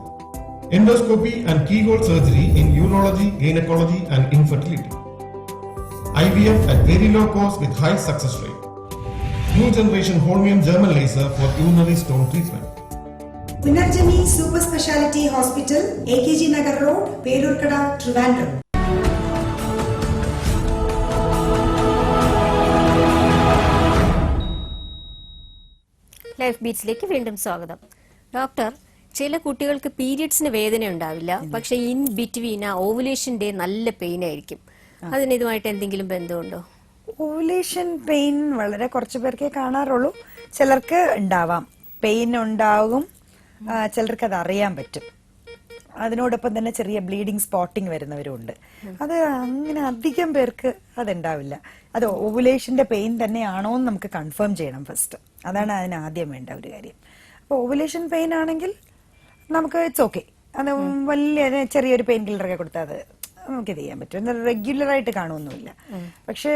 Endoscopy and keyhole surgery in urology, gynecology and infertility. IVF at very low cost with high success rate. New generation Holmium German laser for urinary stone treatment. Punarjani Super Speciality Hospital, AKG Nagar Road, Perukada, Trivandrum. Life ബീറ്റ്സിലേക്ക് വീണ്ടും സ്വാഗതം. Doctor, ചില കുട്ടികൾക്ക് പീരിയഡ്സിന് വേദന ഉണ്ടാവില്ല, പക്ഷെ in between ആ ഓവുലേഷൻ ഡേ നല്ല പെയിൻ ആയിരിക്കും. അതിന് ഇതുമായിട്ട് എന്തെങ്കിലും ബന്ധമുണ്ടോ? ഓവുലേഷൻ പെയിൻ വളരെ കുറച്ച് പേർക്കേ കാണാറുള്ളൂ. ചിലർക്ക് ഉണ്ടാവാം, പെയിൻ ഉണ്ടാകും, ചിലർക്ക് അത് അറിയാൻ പറ്റും. അതിനോടൊപ്പം തന്നെ ചെറിയ ബ്ലീഡിങ് സ്പോട്ടിങ് വരുന്നവരുണ്ട്. അത് അങ്ങനെ അധികം പേർക്ക് അതുണ്ടാവില്ല. അത് ഓവുലേഷന്റെ പെയിൻ തന്നെയാണോ എന്ന് നമുക്ക് കൺഫേം ചെയ്യണം ഫസ്റ്റ്. അതാണ് അതിന് ആദ്യം വേണ്ട ഒരു കാര്യം. അപ്പോൾ ഓവുലേഷൻ പെയിൻ ആണെങ്കിൽ നമുക്ക് ഇറ്റ്സ് ഓക്കെ. അത് വലിയ ചെറിയൊരു പെയിൻ കില്ലറൊക്കെ കൊടുത്താൽ അത് നമുക്ക് ചെയ്യാൻ പറ്റും. റെഗുലർ ആയിട്ട് കാണുമൊന്നുമില്ല. പക്ഷെ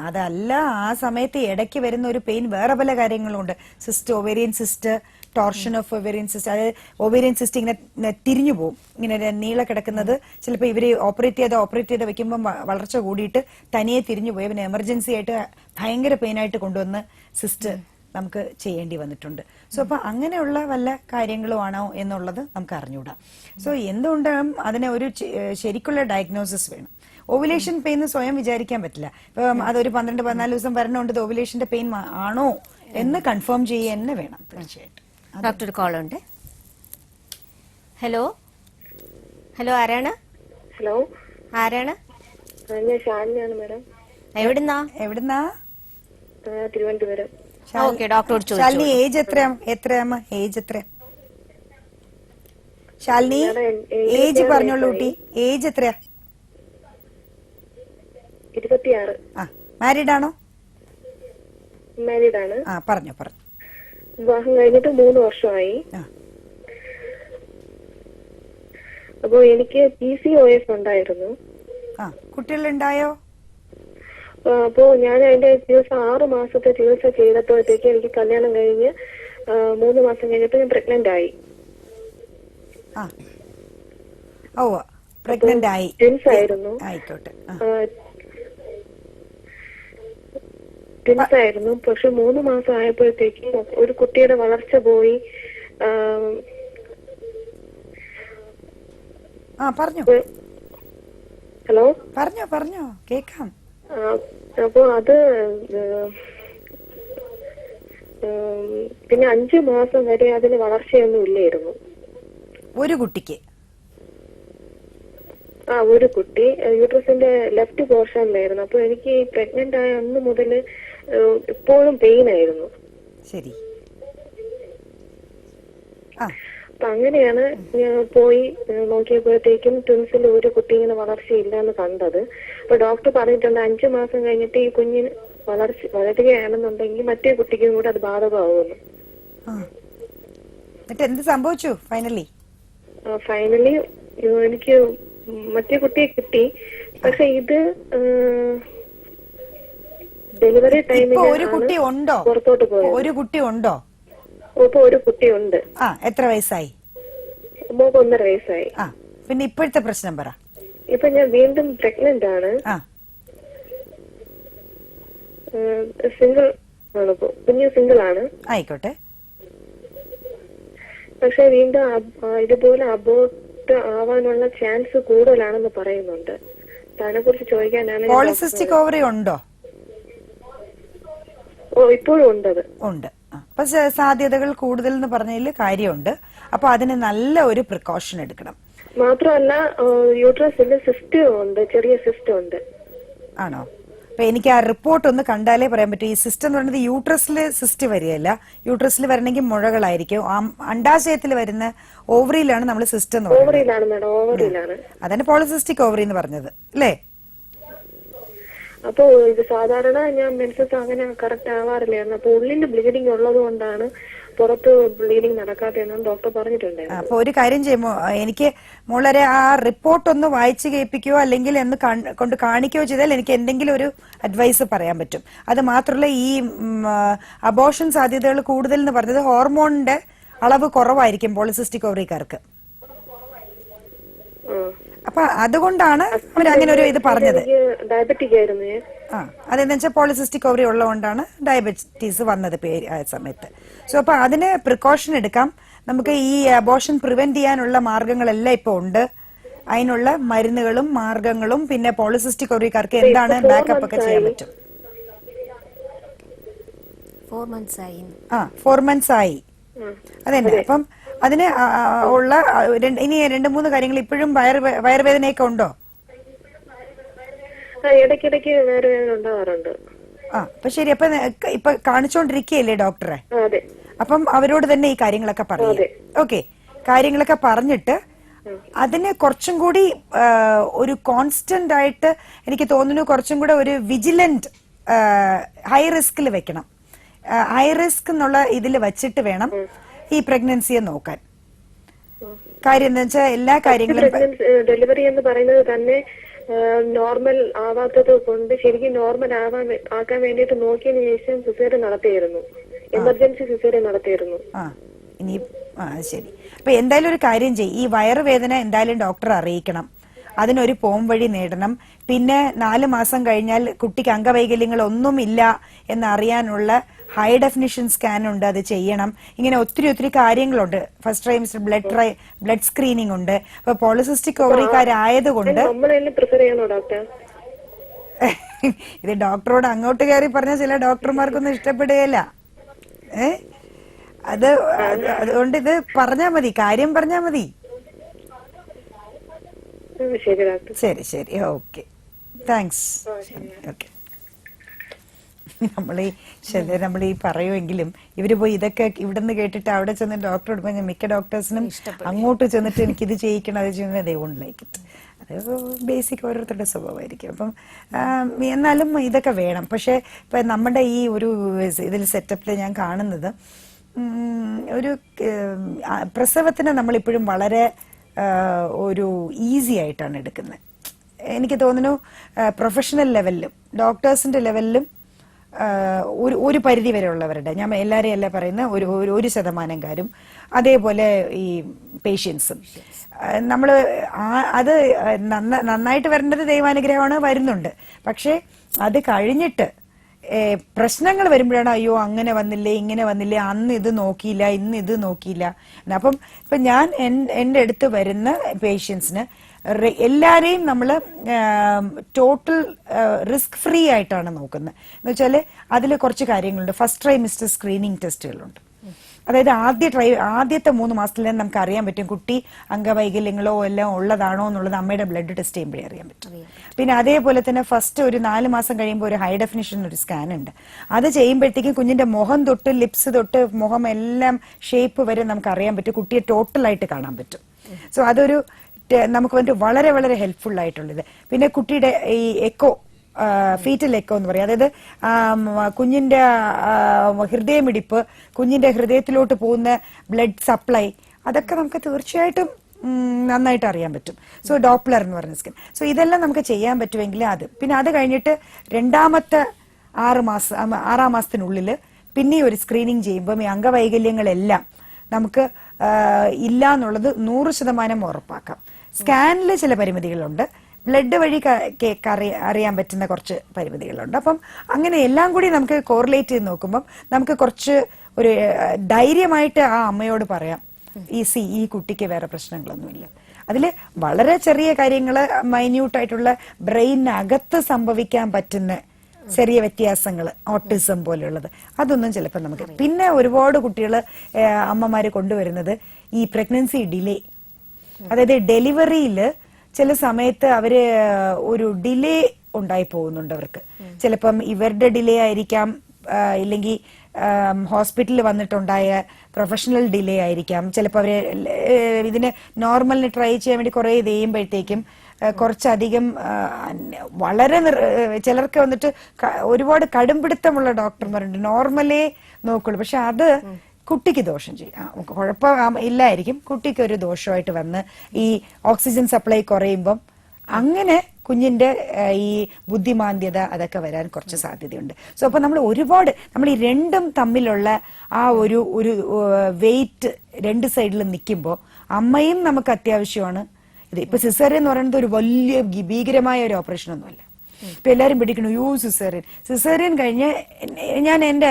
അതല്ല, ആ സമയത്ത് ഇടയ്ക്ക് വരുന്ന ഒരു പെയിൻ വേറെ പല കാര്യങ്ങളും ഉണ്ട്. Cyst, ovarian cyst, torsion of ovarian cyst. അതായത് ഒവേരിയൻ സിസ്റ്റ് ഇങ്ങനെ തിരിഞ്ഞു പോകും, ഇങ്ങനെ നീളെ കിടക്കുന്നത്. ചിലപ്പോൾ ഇവര് ഓപ്പറേറ്റ് ചെയ്ത് വെക്കുമ്പോൾ വളർച്ച കൂടിയിട്ട് തനിയെ തിരിഞ്ഞു പോയി പിന്നെ എമർജൻസി ആയിട്ട് ഭയങ്കര പെയിനായിട്ട് കൊണ്ടുവന്ന് സിസ്റ്റ് നമുക്ക് ചെയ്യേണ്ടി വന്നിട്ടുണ്ട്. സോ അപ്പൊ അങ്ങനെയുള്ള വല്ല കാര്യങ്ങളും ആണോ എന്നുള്ളത് നമുക്ക് അറിഞ്ഞുകൂടാ. സോ എന്തുകൊണ്ടും അതിന് ഒരു ശരിക്കുള്ള ഡയഗ്നോസിസ് വേണം. ഓവുലേഷൻ പെയിൻ സ്വയം വിചാരിക്കാൻ പറ്റില്ല. ഇപ്പം അതൊരു 12-14 ദിവസം വരണോണ്ട് ഓവുലേഷന്റെ പെയിൻ ആണോ എന്ന് കൺഫേം ചെയ്യുക തന്നെ വേണം തീർച്ചയായിട്ടും. ഡോക്ടർ കോൾ ഉണ്ട്. ഹലോ ഹലോ, ആരാണ്? ഹലോ, ആരാണ്? ഞാൻ ഷാലിനിയാണ് മാഡം. എവിടുന്നാ? തിരുവനന്തപുരം. ഓക്കെ, ഡോക്ടറോട് ശാലിനി ഏജ് എത്രയാ? ഏജ് എത്രയാ ശാലിനി? ഏജ് പറഞ്ഞോളൂ കുട്ടി, ഏജ് എത്രയാ? 26. ആ, മാരീഡ് ആണോ? മാരീഡ് ആണ്. ആ, പറഞ്ഞോ. വിവാഹം കഴിഞ്ഞിട്ട് 3 വർഷമായി. അപ്പോ എനിക്ക് PCOS ഉണ്ടായിരുന്നു. ആ, കുട്ടികളുണ്ടായോ? അപ്പോ ഞാൻ അതിന്റെ ചികിത്സ 6 മാസത്തെ ചികിത്സ ചെയ്തപ്പോഴത്തേക്ക് എനിക്ക് കല്യാണം കഴിഞ്ഞ് 3 മാസം കഴിഞ്ഞപ്പോ ഞാൻ പ്രഗ്നന്റ് ആയി. പ്രഗ്നന്റ് ആയി. ട്വിൻസ് ആയിരുന്നു. ആയിക്കോട്ടെ. ട്വിൻസ് ആയിരുന്നു. പക്ഷെ 3 മാസം ആയപ്പോഴത്തേക്ക് ഒരു കുട്ടിയുടെ വളർച്ച പോയി. പറഞ്ഞോ. ഹലോ, പറഞ്ഞോ കേക്കാം. അപ്പൊ അത് പിന്നെ 5 മാസം വരെ അതിന് വളർച്ചയൊന്നും ഇല്ലായിരുന്നു. ഒരു കുട്ടിക്ക്? ഒരു കുട്ടി യൂട്രസിന്റെ ലെഫ്റ്റ് പോർഷനിലായിരുന്നു. അപ്പൊ എനിക്ക് പ്രഗ്നന്റ് ആയ അന്ന് മുതൽ ഇപ്പോഴും പെയിൻ ആയിരുന്നു. ശരി. അപ്പൊ അങ്ങനെയാണ് ഞാൻ പോയി നോക്കിയപ്പോഴത്തേക്കും ട്വിൻസിൽ ഒരു കുട്ടി ഇങ്ങനെ വളർച്ചയില്ല എന്ന് കണ്ടത്. അപ്പൊ ഡോക്ടർ പറഞ്ഞിട്ടുണ്ട് 5 മാസം കഴിഞ്ഞിട്ട് ഈ കുഞ്ഞിന് വളരുകയാണെന്നുണ്ടെങ്കിൽ മറ്റേ കുട്ടിക്കും കൂടെ അത് ബാധകമാവുന്നു. എന്നിട്ട് എന്ത് സംഭവിച്ചു ഫൈനലി? ഫൈനലി എനിക്ക് മറ്റേ കുട്ടിയെ കിട്ടി. പക്ഷെ ഇത് ഡെലിവറി ടൈമിൽ ഒരു കുട്ടി ഉണ്ടോ? പുറത്തോട്ട് പോയത്. ഒരു കുട്ടി ഉണ്ടോ? ഇപ്പൊ ഒരു കുട്ടിയുണ്ട്. എത്ര വയസ്സായി? മോക്ക് 1.5 വയസ്സായി. പിന്നെ ഇപ്പോഴത്തെ പ്രശ്നം പറ. ഇപ്പൊ ഞാൻ വീണ്ടും പ്രഗ്നന്റ് ആണ്. സിംഗിൾ ആണ്. കുഞ്ഞ് സിംഗിൾ ആണ്. ആയിക്കോട്ടെ. പക്ഷെ വീണ്ടും ഇതുപോലെ അബോർട്ട് ആവാനുള്ള ചാൻസ് കൂടുതലാണെന്ന് പറയുന്നുണ്ട്. അതിനെ കുറിച്ച് ചോദിക്കാനാണ്. പോളിസിസ്റ്റിക് ഓവറി ഉണ്ടോ? ഇപ്പോഴും ഉണ്ടത്. ഉണ്ട്. അപ്പൊ സാധ്യതകൾ കൂടുതൽ എന്ന് പറഞ്ഞതിൽ കാര്യമുണ്ട്. അപ്പൊ അതിന് നല്ല ഒരു പ്രിക്കോഷൻ എടുക്കണം. മാത്രമല്ല യൂട്രസിൽ സിസ്റ്റ് ഉണ്ട്, ചെറിയ സിസ്റ്റ് ഉണ്ട്. ആണോ? അപ്പൊ എനിക്ക് ആ റിപ്പോർട്ട് ഒന്ന് കണ്ടാലേ പറയാൻ പറ്റൂ. ഈ സിസ്റ്റ് എന്ന് പറയുന്നത് യൂട്രസിൽ സിസ്റ്റ് വരികയല്ല. യൂട്രസിൽ വരണമെങ്കിൽ മുഴകളായിരിക്കും. അണ്ടാശയത്തിൽ വരുന്ന ഓവറിയിലാണ് നമ്മൾ സിസ്റ്റ് എന്ന് പറയുന്നത്. ഓവറിയിലാണ് മേഡം, ഓവറിയിലാണ്. അതാണ് പോളിസിസ്റ്റിക് ഓവറി എന്ന് പറഞ്ഞത് അല്ലേ? അപ്പൊ ഇത് സാധാരണ ഞാൻ മെൻസസ് അങ്ങനെ കറക്റ്റ് ആവാറില്ലായിരുന്നു. അപ്പൊ ഉള്ളിൽ ബ്ലീഡിങ് ഉള്ളത് കൊണ്ടാണ് പുറത്ത് ബ്ലീഡിങ് നടക്കാത്തതെന്നും ഡോക്ടർ പറഞ്ഞിട്ടുണ്ടായിരുന്നു. അപ്പൊ ഒരു കാര്യം ചെയ്യുമോ, എനിക്ക് മോളെ ആ റിപ്പോർട്ട് ഒന്ന് വായിച്ചു കേൾപ്പിക്കുകയോ അല്ലെങ്കിൽ എന്ന് കൊണ്ട് കാണിക്കുകയോ ചെയ്താൽ എനിക്ക് എന്തെങ്കിലും ഒരു അഡ്വൈസ് പറയാൻ പറ്റും. അത് മാത്രമല്ല, ഈ അബോർഷൻ സാധ്യതകൾ കൂടുതൽ എന്ന് പറഞ്ഞത് ഹോർമോണിന്റെ അളവ് കുറവായിരിക്കും പോളിസിസ്റ്റിക് ഓവറിക്കാർക്ക്. അപ്പൊ അതുകൊണ്ടാണ് അവർ അങ്ങനെ ഒരു ഇത് പറഞ്ഞത്. ഡയബറ്റിക് ആയിരുന്നു. അതെന്ന് വെച്ചാൽ പോളിസിസ്റ്റിക് ഓവറി ഉള്ളതുകൊണ്ടാണ് ഡയബറ്റീസ് വന്നത് ആ സമയത്ത്. സോ അപ്പൊ അതിന് പ്രിക്കോഷൻ എടുക്കാം. നമുക്ക് ഈ അബോർഷൻ പ്രിവെന്റ് ചെയ്യാനുള്ള മാർഗങ്ങളെല്ലാം ഇപ്പൊ ഉണ്ട്. അതിനുള്ള മരുന്നുകളും മാർഗങ്ങളും പിന്നെ പോളിസിസ്റ്റിക് ഓവറിക്കാർക്ക് എന്താണ് ബാക്കപ്പ് ഒക്കെ ചെയ്യാൻ പറ്റും. 4 months ആയി. അതെന്നെ. അപ്പം അതിന് ഉള്ള ഇനി 2-3 കാര്യങ്ങൾ. ഇപ്പോഴും വയറുവേദനയൊക്കെ ഉണ്ടോ? ഇടയ്ക്കിടയ്ക്ക് വയറുവേദന ഉണ്ടാവാറുണ്ട്. അപ്പൊ ശരി. അപ്പൊ ഇപ്പൊ കാണിച്ചോണ്ടിരിക്കുകയല്ലേ ഡോക്ടറെ? അപ്പം അവരോട് തന്നെ ഈ കാര്യങ്ങളൊക്കെ പറയാം. ഓക്കെ, കാര്യങ്ങളൊക്കെ പറഞ്ഞിട്ട് അതിന് കുറച്ചും കൂടി ഒരു കോൺസ്റ്റന്റ് ആയിട്ട് എനിക്ക് തോന്നുന്നു കുറച്ചും കൂടെ ഒരു വിജിലന്റ് ഹൈ റിസ്കിൽ വെക്കണം. ഹൈ റിസ്ക് എന്നുള്ള ഇതിൽ വെച്ചിട്ട് വേണം ഈ പ്രഗ്നൻസിയെ നോക്കാൻ. കാര്യം എന്താ വെച്ചാൽ എല്ലാ കാര്യങ്ങളും ഡെലിവറി എന്ന് പറയുന്നത് തന്നെ നോർമൽ ആവാത്തത് കൊണ്ട് ശരിക്കും നോർമൽ ആക്കാൻ വേണ്ടിയിട്ട് നോക്കിയതിന് ശേഷം സിസേറിയൻ നടത്തിയിരുന്നു. എമർജൻസി സിസേറിയൻ നടത്തിയിരുന്നു. ഇനി ശരി. അപ്പൊ എന്തായാലും ഒരു കാര്യം ചെയ്യും, ഈ വയറുവേദന എന്തായാലും ഡോക്ടറെ അറിയിക്കണം, അതിനൊരു പോം വഴി നേടണം. പിന്നെ 4 മാസം കഴിഞ്ഞാൽ കുട്ടിക്ക് അംഗവൈകല്യങ്ങൾ ഒന്നുമില്ല എന്നറിയാനുള്ള ഹൈ ഡെഫിനിഷൻ സ്കാൻ ഉണ്ട്, അത് ചെയ്യണം. ഇങ്ങനെ ഒത്തിരി കാര്യങ്ങളുണ്ട്. ഫസ്റ്റ് ട്രൈമസ്റ്റർ ബ്ലഡ് സ്ക്രീനിങ് ഉണ്ട്. അപ്പൊ പോളിസിസ്റ്റിക് ഓവറിക്കാരായതുകൊണ്ട് പ്രിഫർ ചെയ്യണോ ഡോക്ടർ? ഇത് ഡോക്ടറോട് അങ്ങോട്ട് കയറി പറഞ്ഞ ചില ഡോക്ടർമാർക്കൊന്നും ഇഷ്ടപ്പെടുകയില്ല. അതുകൊണ്ട് ഇത് പറഞ്ഞാ മതി, കാര്യം പറഞ്ഞാ മതി. ശരി, ഓക്കെ, താങ്ക്സ്. ഓക്കെ. നമ്മൾ ഈ പറയുമെങ്കിലും ഇവര് പോയി ഇതൊക്കെ ഇവിടുന്ന് കേട്ടിട്ട് അവിടെ ചെന്ന് ഡോക്ടറോട് പറഞ്ഞ മിക്ക ഡോക്ടേഴ്സിനും അങ്ങോട്ട് ചെന്നിട്ട് എനിക്കിത് ചെയ്യിക്കണം അത് ചെയ്യണം, ദേ വോണ്ട് ലൈക്ക് ഇറ്റ്. അത് ബേസിക് ഓരോരുത്തരുടെ സ്വഭാവമായിരിക്കും. അപ്പം എന്നാലും ഇതൊക്കെ വേണം. പക്ഷെ ഇപ്പൊ നമ്മുടെ ഈ ഒരു ഇതിൽ സെറ്റപ്പിൽ ഞാൻ കാണുന്നത് ഒരു പ്രസവത്തിനെ നമ്മളിപ്പോഴും വളരെ ഒരു ഈസി ആയിട്ടാണ് എടുക്കുന്നത്. എനിക്ക് തോന്നുന്നു പ്രൊഫഷണൽ ലെവലിലും ഡോക്ടേഴ്സിന്റെ ലെവലിലും ഒരു പരിധി വരെ ഉള്ളവരുടെ, ഞാൻ എല്ലാവരെയും അല്ല പറയുന്ന, 1% അതേപോലെ ഈ പേഷ്യൻസും നമ്മൾ അത് നന്നായിട്ട് വരേണ്ടത് ദൈവാനുഗ്രഹമാണ്, വരുന്നുണ്ട്. പക്ഷെ അത് കഴിഞ്ഞിട്ട് പ്രശ്നങ്ങൾ വരുമ്പോഴാണ് അയ്യോ അങ്ങനെ വന്നില്ലേ ഇങ്ങനെ വന്നില്ലേ, അന്ന് ഇത് നോക്കിയില്ല ഇന്ന് ഇത് നോക്കിയില്ല. അപ്പം ഞാൻ എൻ്റെ അടുത്ത് വരുന്ന പേഷ്യൻസിന് എല്ലാരെയും നമ്മൾ ടോട്ടൽ റിസ്ക് ഫ്രീ ആയിട്ടാണ് നോക്കുന്നത്. എന്ന് വെച്ചാൽ അതിൽ കുറച്ച് കാര്യങ്ങളുണ്ട്. ഫസ്റ്റ് ട്രൈമസ്റ്റർ സ്ക്രീനിങ് ടെസ്റ്റുകളുണ്ട്. അതായത് ആദ്യത്തെ 3 മാസത്തിൽ തന്നെ നമുക്ക് അറിയാൻ പറ്റും കുട്ടി അംഗവൈകല്യങ്ങളോ എല്ലാം ഉള്ളതാണോ എന്നുള്ളത് അമ്മയുടെ ബ്ലഡ് ടെസ്റ്റ് ചെയ്യുമ്പോഴേ അറിയാൻ പറ്റും. പിന്നെ അതേപോലെ തന്നെ ഫസ്റ്റ് ഒരു 4 മാസം കഴിയുമ്പോൾ ഒരു ഹൈ ഡെഫിനിഷൻ ഒരു സ്കാൻ ഉണ്ട്. അത് ചെയ്യുമ്പോഴത്തേക്കും കുഞ്ഞിന്റെ മുഖം തൊട്ട് ലിപ്സ് തൊട്ട് മുഖം എല്ലാം ഷേപ്പ് വരെ നമുക്ക് അറിയാൻ പറ്റും, കുട്ടിയെ ടോട്ടലായിട്ട് കാണാൻ പറ്റും. സോ അതൊരു നമുക്ക് വേണ്ടി വളരെ വളരെ ഹെൽപ്ഫുൾ ആയിട്ടുള്ളത്. പിന്നെ കുട്ടിയുടെ ഈ എക്കോ, ഫീറ്റൽ എക്കോ എന്ന് പറയും, അതായത് കുഞ്ഞിന്റെ ഹൃദയമിടിപ്പ്, കുഞ്ഞിന്റെ ഹൃദയത്തിലോട്ട് പോകുന്ന ബ്ലഡ് സപ്ലൈ, അതൊക്കെ നമുക്ക് തീർച്ചയായിട്ടും നന്നായിട്ട് അറിയാൻ പറ്റും. സോ ഡോപ്ലർ എന്ന് പറഞ്ഞ സ്കാൻ. സോ ഇതെല്ലാം നമുക്ക് ചെയ്യാൻ പറ്റുമെങ്കിൽ അത്. പിന്നെ അത് കഴിഞ്ഞിട്ട് രണ്ടാമത്തെ 6 മാസത്തിനുള്ളിൽ പിന്നെ ഒരു സ്ക്രീനിങ് ചെയ്യുമ്പോൾ ഈ അംഗവൈകല്യങ്ങളെല്ലാം നമുക്ക് ഇല്ല എന്നുള്ളത് 100% ഉറപ്പാക്കാം. സ്കാനിൽ ചില പരിമിതികളുണ്ട്, ബ്ലഡ് വഴി അറിയാൻ പറ്റുന്ന കുറച്ച് പരിമിതികളുണ്ട്. അപ്പം അങ്ങനെ എല്ലാം കൂടി നമുക്ക് കോറിലേറ്റ് ചെയ്ത് നോക്കുമ്പം നമുക്ക് കുറച്ച് ഒരു ധൈര്യമായിട്ട് ആ അമ്മയോട് പറയാം, ഈ കുട്ടിക്ക് വേറെ പ്രശ്നങ്ങളൊന്നുമില്ല. അതിൽ വളരെ ചെറിയ കാര്യങ്ങൾ, മൈന്യൂട്ടായിട്ടുള്ള ബ്രെയിനകത്ത് സംഭവിക്കാൻ പറ്റുന്ന ചെറിയ വ്യത്യാസങ്ങൾ, ഓട്ടിസം പോലെയുള്ളത്, അതൊന്നും ചിലപ്പോൾ നമുക്ക്. പിന്നെ ഒരുപാട് കുട്ടികൾ അമ്മമാര് കൊണ്ടുവരുന്നത് ഈ പ്രഗ്നൻസി ഡിലേ, അതായത് ഡെലിവറിയിൽ ചില സമയത്ത് അവര് ഒരു ഡിലേ ഉണ്ടായി പോകുന്നുണ്ട്. അവർക്ക് ചിലപ്പം ഇവരുടെ ഡിലേ ആയിരിക്കാം, ഇല്ലെങ്കിൽ ഹോസ്പിറ്റലിൽ വന്നിട്ടുണ്ടായ പ്രൊഫഷണൽ ഡിലേ ആയിരിക്കാം. ചിലപ്പോൾ അവര് ഇതിന് നോർമലിന് ട്രൈ ചെയ്യാൻ വേണ്ടി കുറെ ഇത് ചെയ്യുമ്പോഴത്തേക്കും കുറച്ചധികം വളരെ ചിലർക്ക് വന്നിട്ട് ഒരുപാട് കടുംപിടുത്തമുള്ള ഡോക്ടർമാരുണ്ട്, നോർമലേ നോക്കുള്ളൂ. പക്ഷെ അത് കുട്ടിക്ക് ദോഷം ചെയ്യും, കുഴപ്പം ഇല്ലായിരിക്കും, കുട്ടിക്ക് ഒരു ദോഷമായിട്ട് വന്ന് ഈ ഓക്സിജൻ സപ്ലൈ കുറയുമ്പം അങ്ങനെ കുഞ്ഞിന്റെ ഈ ബുദ്ധിമാന്ദ്യത അതൊക്കെ വരാൻ കുറച്ച് സാധ്യതയുണ്ട്. സോ അപ്പൊ നമ്മൾ ഈ രണ്ടും തമ്മിലുള്ള ആ ഒരു വെയിറ്റ് രണ്ട് സൈഡിലും നിൽക്കുമ്പോൾ അമ്മയും നമുക്ക് അത്യാവശ്യമാണ്. ഇത് ഇപ്പൊ സിസേറിയൻ എന്ന് പറയുന്നത് ഒരു വലിയ ഭീകരമായ ഒരു ഓപ്പറേഷൻ ഒന്നുമല്ല. ഇപ്പൊ എല്ലാരും പിടിക്കണം സിസേറിയൻ കഴിഞ്ഞ് ഞാൻ എന്റെ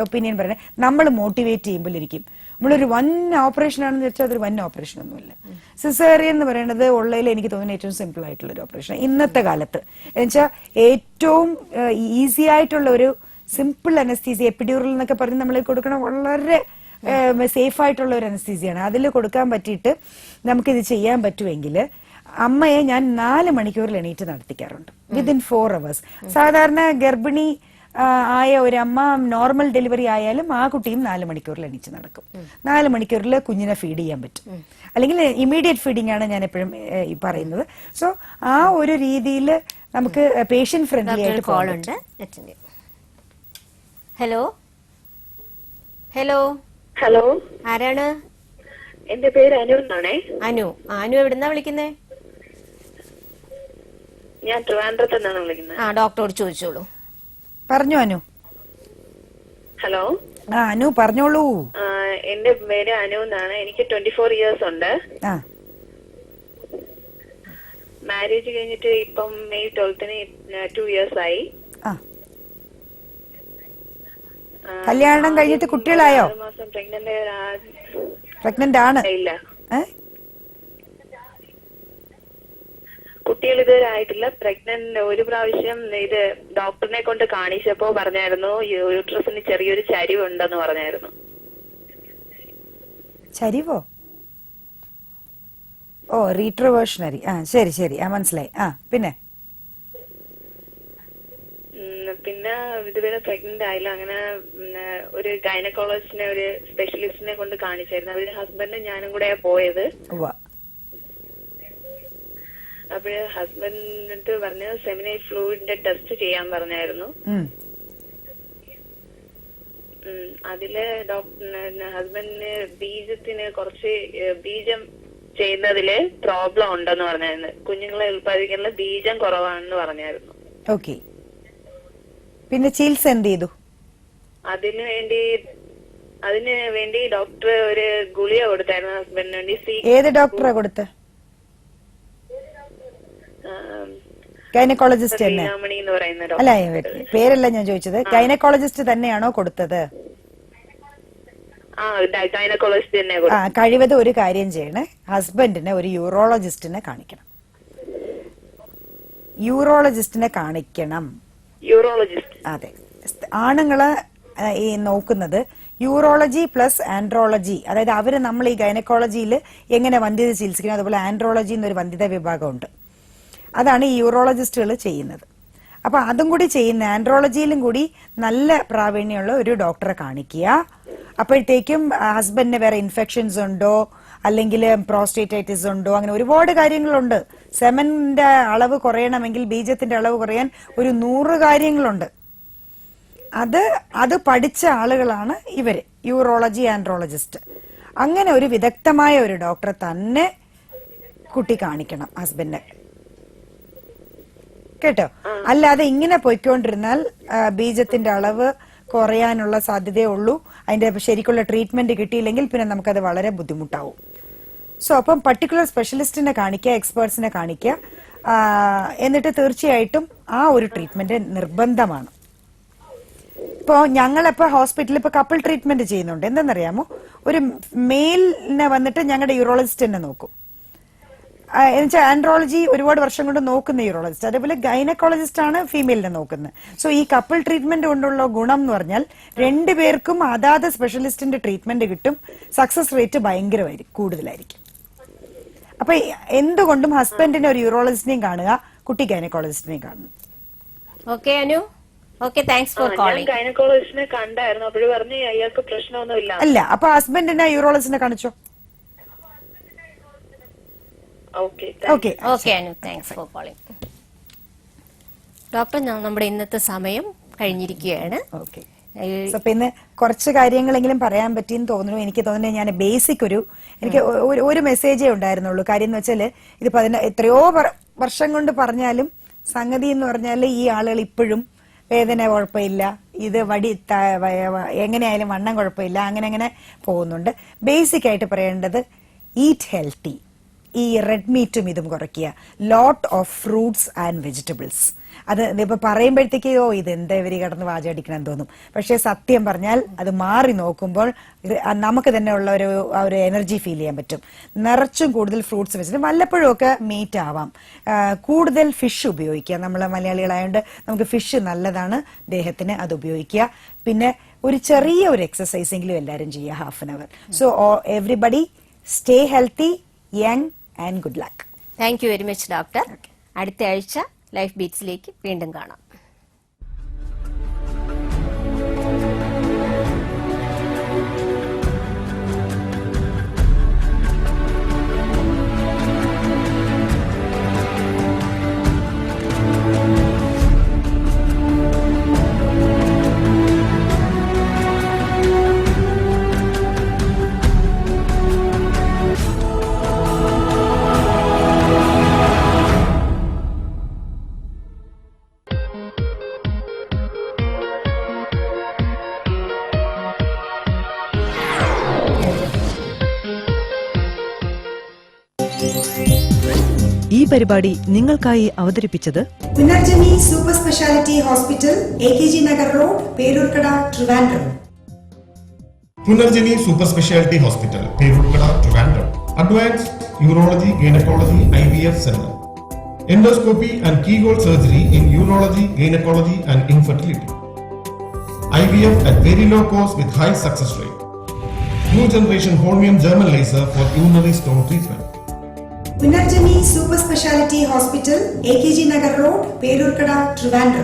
ഒപ്പീനിയൻ പറയണേ, നമ്മൾ മോട്ടിവേറ്റ് ചെയ്യുമ്പോഴിരിക്കും നമ്മളൊരു വൻ ഓപ്പറേഷൻ ആണെന്ന് വെച്ചാൽ അതൊരു വൻ ഓപ്പറേഷൻ ഒന്നുമില്ല. സിസേറിയൻ എന്ന് പറയുന്നത് ഉള്ളതിൽ എനിക്ക് തോന്നുന്നു ഏറ്റവും സിമ്പിൾ ആയിട്ടുള്ള ഒരു ഓപ്പറേഷൻ ഇന്നത്തെ കാലത്ത്. എന്നുവെച്ചാൽ ഏറ്റവും ഈസി ആയിട്ടുള്ള ഒരു സിമ്പിൾ അനസ്തീസിയ, എപ്പിഡ്യൂറൽ എന്നൊക്കെ പറഞ്ഞ് നമ്മൾ കൊടുക്കണം, വളരെ സേഫ് ആയിട്ടുള്ള ഒരു അനസ്തീസിയാണ്. അതിൽ കൊടുക്കാൻ പറ്റിയിട്ട് നമുക്കിത് ചെയ്യാൻ പറ്റുമെങ്കിൽ അമ്മയെ ഞാൻ 4 മണിക്കൂറിൽ എണീറ്റ് നടത്തിക്കാറുണ്ട്, വിതിൻ 4 hours. സാധാരണ ഗർഭിണി ആയ ഒരു അമ്മ നോർമൽ ഡെലിവറി ആയാലും ആ കുട്ടിയും 4 മണിക്കൂറിൽ എണീച്ച് നടക്കും. 4 മണിക്കൂറിൽ കുഞ്ഞിനെ ഫീഡ് ചെയ്യാൻ പറ്റും, അല്ലെങ്കിൽ ഇമ്മീഡിയറ്റ് ഫീഡിംഗ് ആണ് ഞാൻ എപ്പോഴും പറയുന്നത്. സോ ആ ഒരു രീതിയിൽ നമുക്ക് പേഷ്യന്റ് ഫ്രണ്ട്ലി ആയിട്ട് കോൾ ഉണ്ട്. ഹലോ ഹലോ ഹലോ, ആരാണ്? എന്റെ പേര് അനു എന്നാണേ. അനു എവിടുന്നാ വിളിക്കുന്നേ? ഞാൻ ട്രിവാൻഡ്രത്ത് നിന്നാണ് വിളിക്കുന്നത്. ഡോക്ടറോട് ചോദിച്ചോളൂ. പറഞ്ഞു അനു. ഹലോ. അനു പറഞ്ഞോളൂ. എന്റെ പേര് അനു എന്നാണ്. എനിക്ക് 24 years ഉണ്ട്. മാരേജ് കഴിഞ്ഞിട്ട് ഇപ്പം May 12th 2 years ആയി. കല്യാണം കഴിഞ്ഞിട്ട് കുട്ടികളായോ? 6 മാസം പ്രഗ്നന്റ് ആണ്? ഇല്ല, കുട്ടികൾ ഇതുവരെ ആയിട്ടില്ല. പ്രഗ്നന്റ് ഒരു പ്രാവശ്യം ഇത് ഡോക്ടറിനെ കൊണ്ട് കാണിച്ചപ്പോ പറഞ്ഞായിരുന്നു യൂട്രസിന് ചെറിയൊരു ചരിവുണ്ടെന്ന് പറഞ്ഞായിരുന്നു. ചരിവോ? ഓ, റീട്രോവേഷണറി. ശരി ശരി, മനസ്സിലായി. പിന്നെ പിന്നെ ഇതുവരെ പ്രഗ്നന്റ് ആയില്ല. അങ്ങനെ ഒരു ഗൈനക്കോളജിസ്റ്റിനെ, ഒരു സ്പെഷ്യലിസ്റ്റിനെ കൊണ്ട് കാണിച്ചായിരുന്നു. അവര് ഹസ്ബൻഡും ഞാനും കൂടെ പോയത്. അപ്പോഴ് ഹസ്ബൻഡ് പറഞ്ഞ് സെമിനൽ ഫ്ലൂയിഡിന്റെ ടെസ്റ്റ് ചെയ്യാൻ പറഞ്ഞായിരുന്നു. അതില് ഹസ്ബൻഡിന് ബീജത്തിന് കുറച്ച് ബീജം ചെയ്യുന്നതില് പ്രോബ്ലം ഉണ്ടെന്ന് പറഞ്ഞായിരുന്നു. കുഞ്ഞുങ്ങളെ ഉൽപ്പാദിക്കാനുള്ള ബീജം കുറവാണെന്ന് പറഞ്ഞായിരുന്നു. ഓക്കെ. പിന്നെ ചികിത്സ എന്ത് ചെയ്തു? അതിന് വേണ്ടി ഡോക്ടർ ഒരു ഗുളിക കൊടുത്തായിരുന്നു ഹസ്ബൻഡിന് വേണ്ടി. ഏത് ഡോക്ടറാ കൊടുത്തത്? ഗൈനക്കോളജിസ്റ്റ് തന്നെ? അല്ല, പേരല്ല ഞാൻ ചോദിച്ചത്. ഗൈനക്കോളജിസ്റ്റ് തന്നെയാണോ കൊടുത്തത്? കഴിവതും ഒരു കാര്യം ചെയ്യണേ, ഹസ്ബൻഡിനെ ഒരു യൂറോളജിസ്റ്റിനെ കാണിക്കണം. അതെ, ആണുങ്ങള് ഈ നോക്കുന്നത് യൂറോളജി പ്ലസ് ആൻഡ്രോളജി. അതായത് അവര് നമ്മൾ ഈ ഗൈനക്കോളജിയിൽ എങ്ങനെ വന്ധ്യത ചികിത്സിക്കണം, അതുപോലെ ആൻഡ്രോളജി എന്നൊരു വന്ധ്യത വിഭാഗമുണ്ട്. അതാണ് ഈ യൂറോളജിസ്റ്റുകൾ ചെയ്യുന്നത്. അപ്പൊ അതും കൂടി ചെയ്യുന്ന, ആൻഡ്രോളജിയിലും കൂടി നല്ല പ്രാവീണ്യമുള്ള ഒരു ഡോക്ടറെ കാണിക്കുക. അപ്പോഴത്തേക്കും ഹസ്ബൻഡിന് വേറെ ഇൻഫെക്ഷൻസ് ഉണ്ടോ, അല്ലെങ്കിൽ പ്രോസ്റ്റേറ്റൈറ്റിസ് ഉണ്ടോ, അങ്ങനെ ഒരുപാട് കാര്യങ്ങളുണ്ട്. സെമന്റെ അളവ് കുറയണമെങ്കിൽ, ബീജത്തിന്റെ അളവ് കുറയാൻ ഒരു 100 കാര്യങ്ങളുണ്ട്. അത് പഠിച്ച ആളുകളാണ് ഇവര്, യൂറോളജി ആൻഡ്രോളജിസ്റ്റ്. അങ്ങനെ ഒരു വിദഗ്ധമായ ഒരു ഡോക്ടറെ തന്നെ കുട്ടി കാണിക്കണം ഹസ്ബൻഡിനെ, കേട്ടോ. അല്ലാതെ ഇങ്ങനെ പോയിക്കൊണ്ടിരുന്നാൽ ബീജത്തിന്റെ അളവ് കുറയാനുള്ള സാധ്യതയേ ഉള്ളൂ. അതിന്റെ ശരിക്കുള്ള ട്രീറ്റ്മെന്റ് കിട്ടിയില്ലെങ്കിൽ പിന്നെ നമുക്കത് വളരെ ബുദ്ധിമുട്ടാവും. സോ അപ്പം പർട്ടിക്കുലർ സ്പെഷ്യലിസ്റ്റിനെ കാണിക്കുക, എക്സ്പേർട്സിനെ കാണിക്കുക. എന്നിട്ട് തീർച്ചയായിട്ടും ആ ഒരു ട്രീറ്റ്മെന്റ് നിർബന്ധമാണ്. ഇപ്പോ ഞങ്ങളിപ്പോ ഹോസ്പിറ്റലിൽ ഇപ്പൊ കപ്പിൾ ട്രീറ്റ്മെന്റ് ചെയ്യുന്നുണ്ട്. എന്തെന്നറിയാമോ, ഒരു മെയിലിനെ വന്നിട്ട് ഞങ്ങളുടെ യൂറോളജിസ്റ്റ് തന്നെ നോക്കും. എന്നുവെച്ചാൽ ആൻഡ്രോളജി ഒരുപാട് വർഷം കൊണ്ട് നോക്കുന്ന യൂറോളജിസ്റ്റ്, അതേപോലെ ഗൈനക്കോളജിസ്റ്റ് ആണ് ഫീമെയിലിനെ നോക്കുന്നത്. സോ ഈ കപ്പിൾ ട്രീറ്റ്മെന്റ് കൊണ്ടുള്ള ഗുണം എന്ന് പറഞ്ഞാൽ രണ്ടുപേർക്കും അതാത് സ്പെഷ്യലിസ്റ്റിന്റെ ട്രീറ്റ്മെന്റ് കിട്ടും. സക്സസ് റേറ്റ് ഭയങ്കരമായിരിക്കും, കൂടുതലായിരിക്കും. അപ്പൊ എന്തുകൊണ്ടും ഹസ്ബൻഡിനെ ഒരു യൂറോളജിസ്റ്റിനെയും കാണുക, കുട്ടി ഗൈനക്കോളജിസ്റ്റിനെയും കാണുന്നു. Okay Anu, okay, thanks for calling. ഗൈനക്കോളജിസ്റ്റിനെ കണ്ടായിരുന്നു. അപ്പോഴും പറഞ്ഞു അയാൾക്ക് പ്രശ്നമൊന്നുമില്ല. അല്ല, അപ്പൊ ഹസ്ബൻഡിനെ യൂറോളജിസ്റ്റിനെ കാണിച്ചോ? Okay Anu, thanks for calling. Doctor, നമ്മുടെ ഇന്നത്തെ സമയം കഴിഞ്ഞിരിക്കുകയാണ്. ഓക്കെ. അപ്പൊ ഇന്ന് കുറച്ച് കാര്യങ്ങളെങ്കിലും പറയാൻ പറ്റിയെന്ന് തോന്നുന്നു. എനിക്ക് തോന്നുന്നത് ഞാൻ ബേസിക് എനിക്ക് ഒരു മെസ്സേജേ ഉണ്ടായിരുന്നുള്ളൂ. കാര്യം എന്ന് വെച്ചാല് ഇത് എത്രയോ വർഷം കൊണ്ട് പറഞ്ഞാലും സംഗതി എന്ന് പറഞ്ഞാല് ഈ ആളുകൾ ഇപ്പോഴും വേദന കുഴപ്പമില്ല, ഇത് എങ്ങനെയായാലും വണ്ണം കുഴപ്പമില്ല, അങ്ങനെ പോകുന്നുണ്ട്. ബേസിക് ആയിട്ട് പറയേണ്ടത് ഈറ്റ് ഹെൽത്തി. ഈ റെഡ് മീറ്റും ഇതും കുറയ്ക്കുക. Lot of fruits and vegetables. അത് ഇപ്പൊ പറയുമ്പോഴത്തേക്ക് ഇത് എന്താ ഇവര് കിടന്ന് വാചടിക്കണം തോന്നും. പക്ഷെ സത്യം പറഞ്ഞാൽ അത് മാറി നോക്കുമ്പോൾ നമുക്ക് തന്നെ ഉള്ള ഒരു എനർജി ഫീൽ ചെയ്യാൻ പറ്റും. നിറച്ചും കൂടുതൽ ഫ്രൂട്ട്സ് വെച്ചിട്ട് വല്ലപ്പോഴും ഒക്കെ മീറ്റ് ആവാം. കൂടുതൽ ഫിഷ് ഉപയോഗിക്കുക. നമ്മൾ മലയാളികളായതുകൊണ്ട് നമുക്ക് ഫിഷ് നല്ലതാണ് ദേഹത്തിന്, അത് ഉപയോഗിക്കുക. പിന്നെ ഒരു ചെറിയ ഒരു എക്സസൈസെങ്കിലും എല്ലാവരും ചെയ്യുക, 1/2 hour. So everybody stay healthy, young and good luck. Thank you very much doctor. അടുത്ത ആഴ്ച ലൈഫ് ബീറ്റ്സിലേക്ക് വീണ്ടും കാണാം. പരിപാടി നിങ്ങൾക്കായി അവതരിപ്പിച്ചത് Punarjani super speciality hospital, AKG Nagar road, Peroorkada, Trivandrum. Punarjani super speciality hospital, Peroorkada, Trivandrum. Advanced urology, gynaecology, IVF centre. Endoscopy and keyhole surgery in urology, gynecology and infertility. IVF at very low cost with high success rate. New generation Holmium German laser for urinary stone treatment. Punarjani super speciality hospital, AKG Nagar road, Peroorkada, Trivandrum.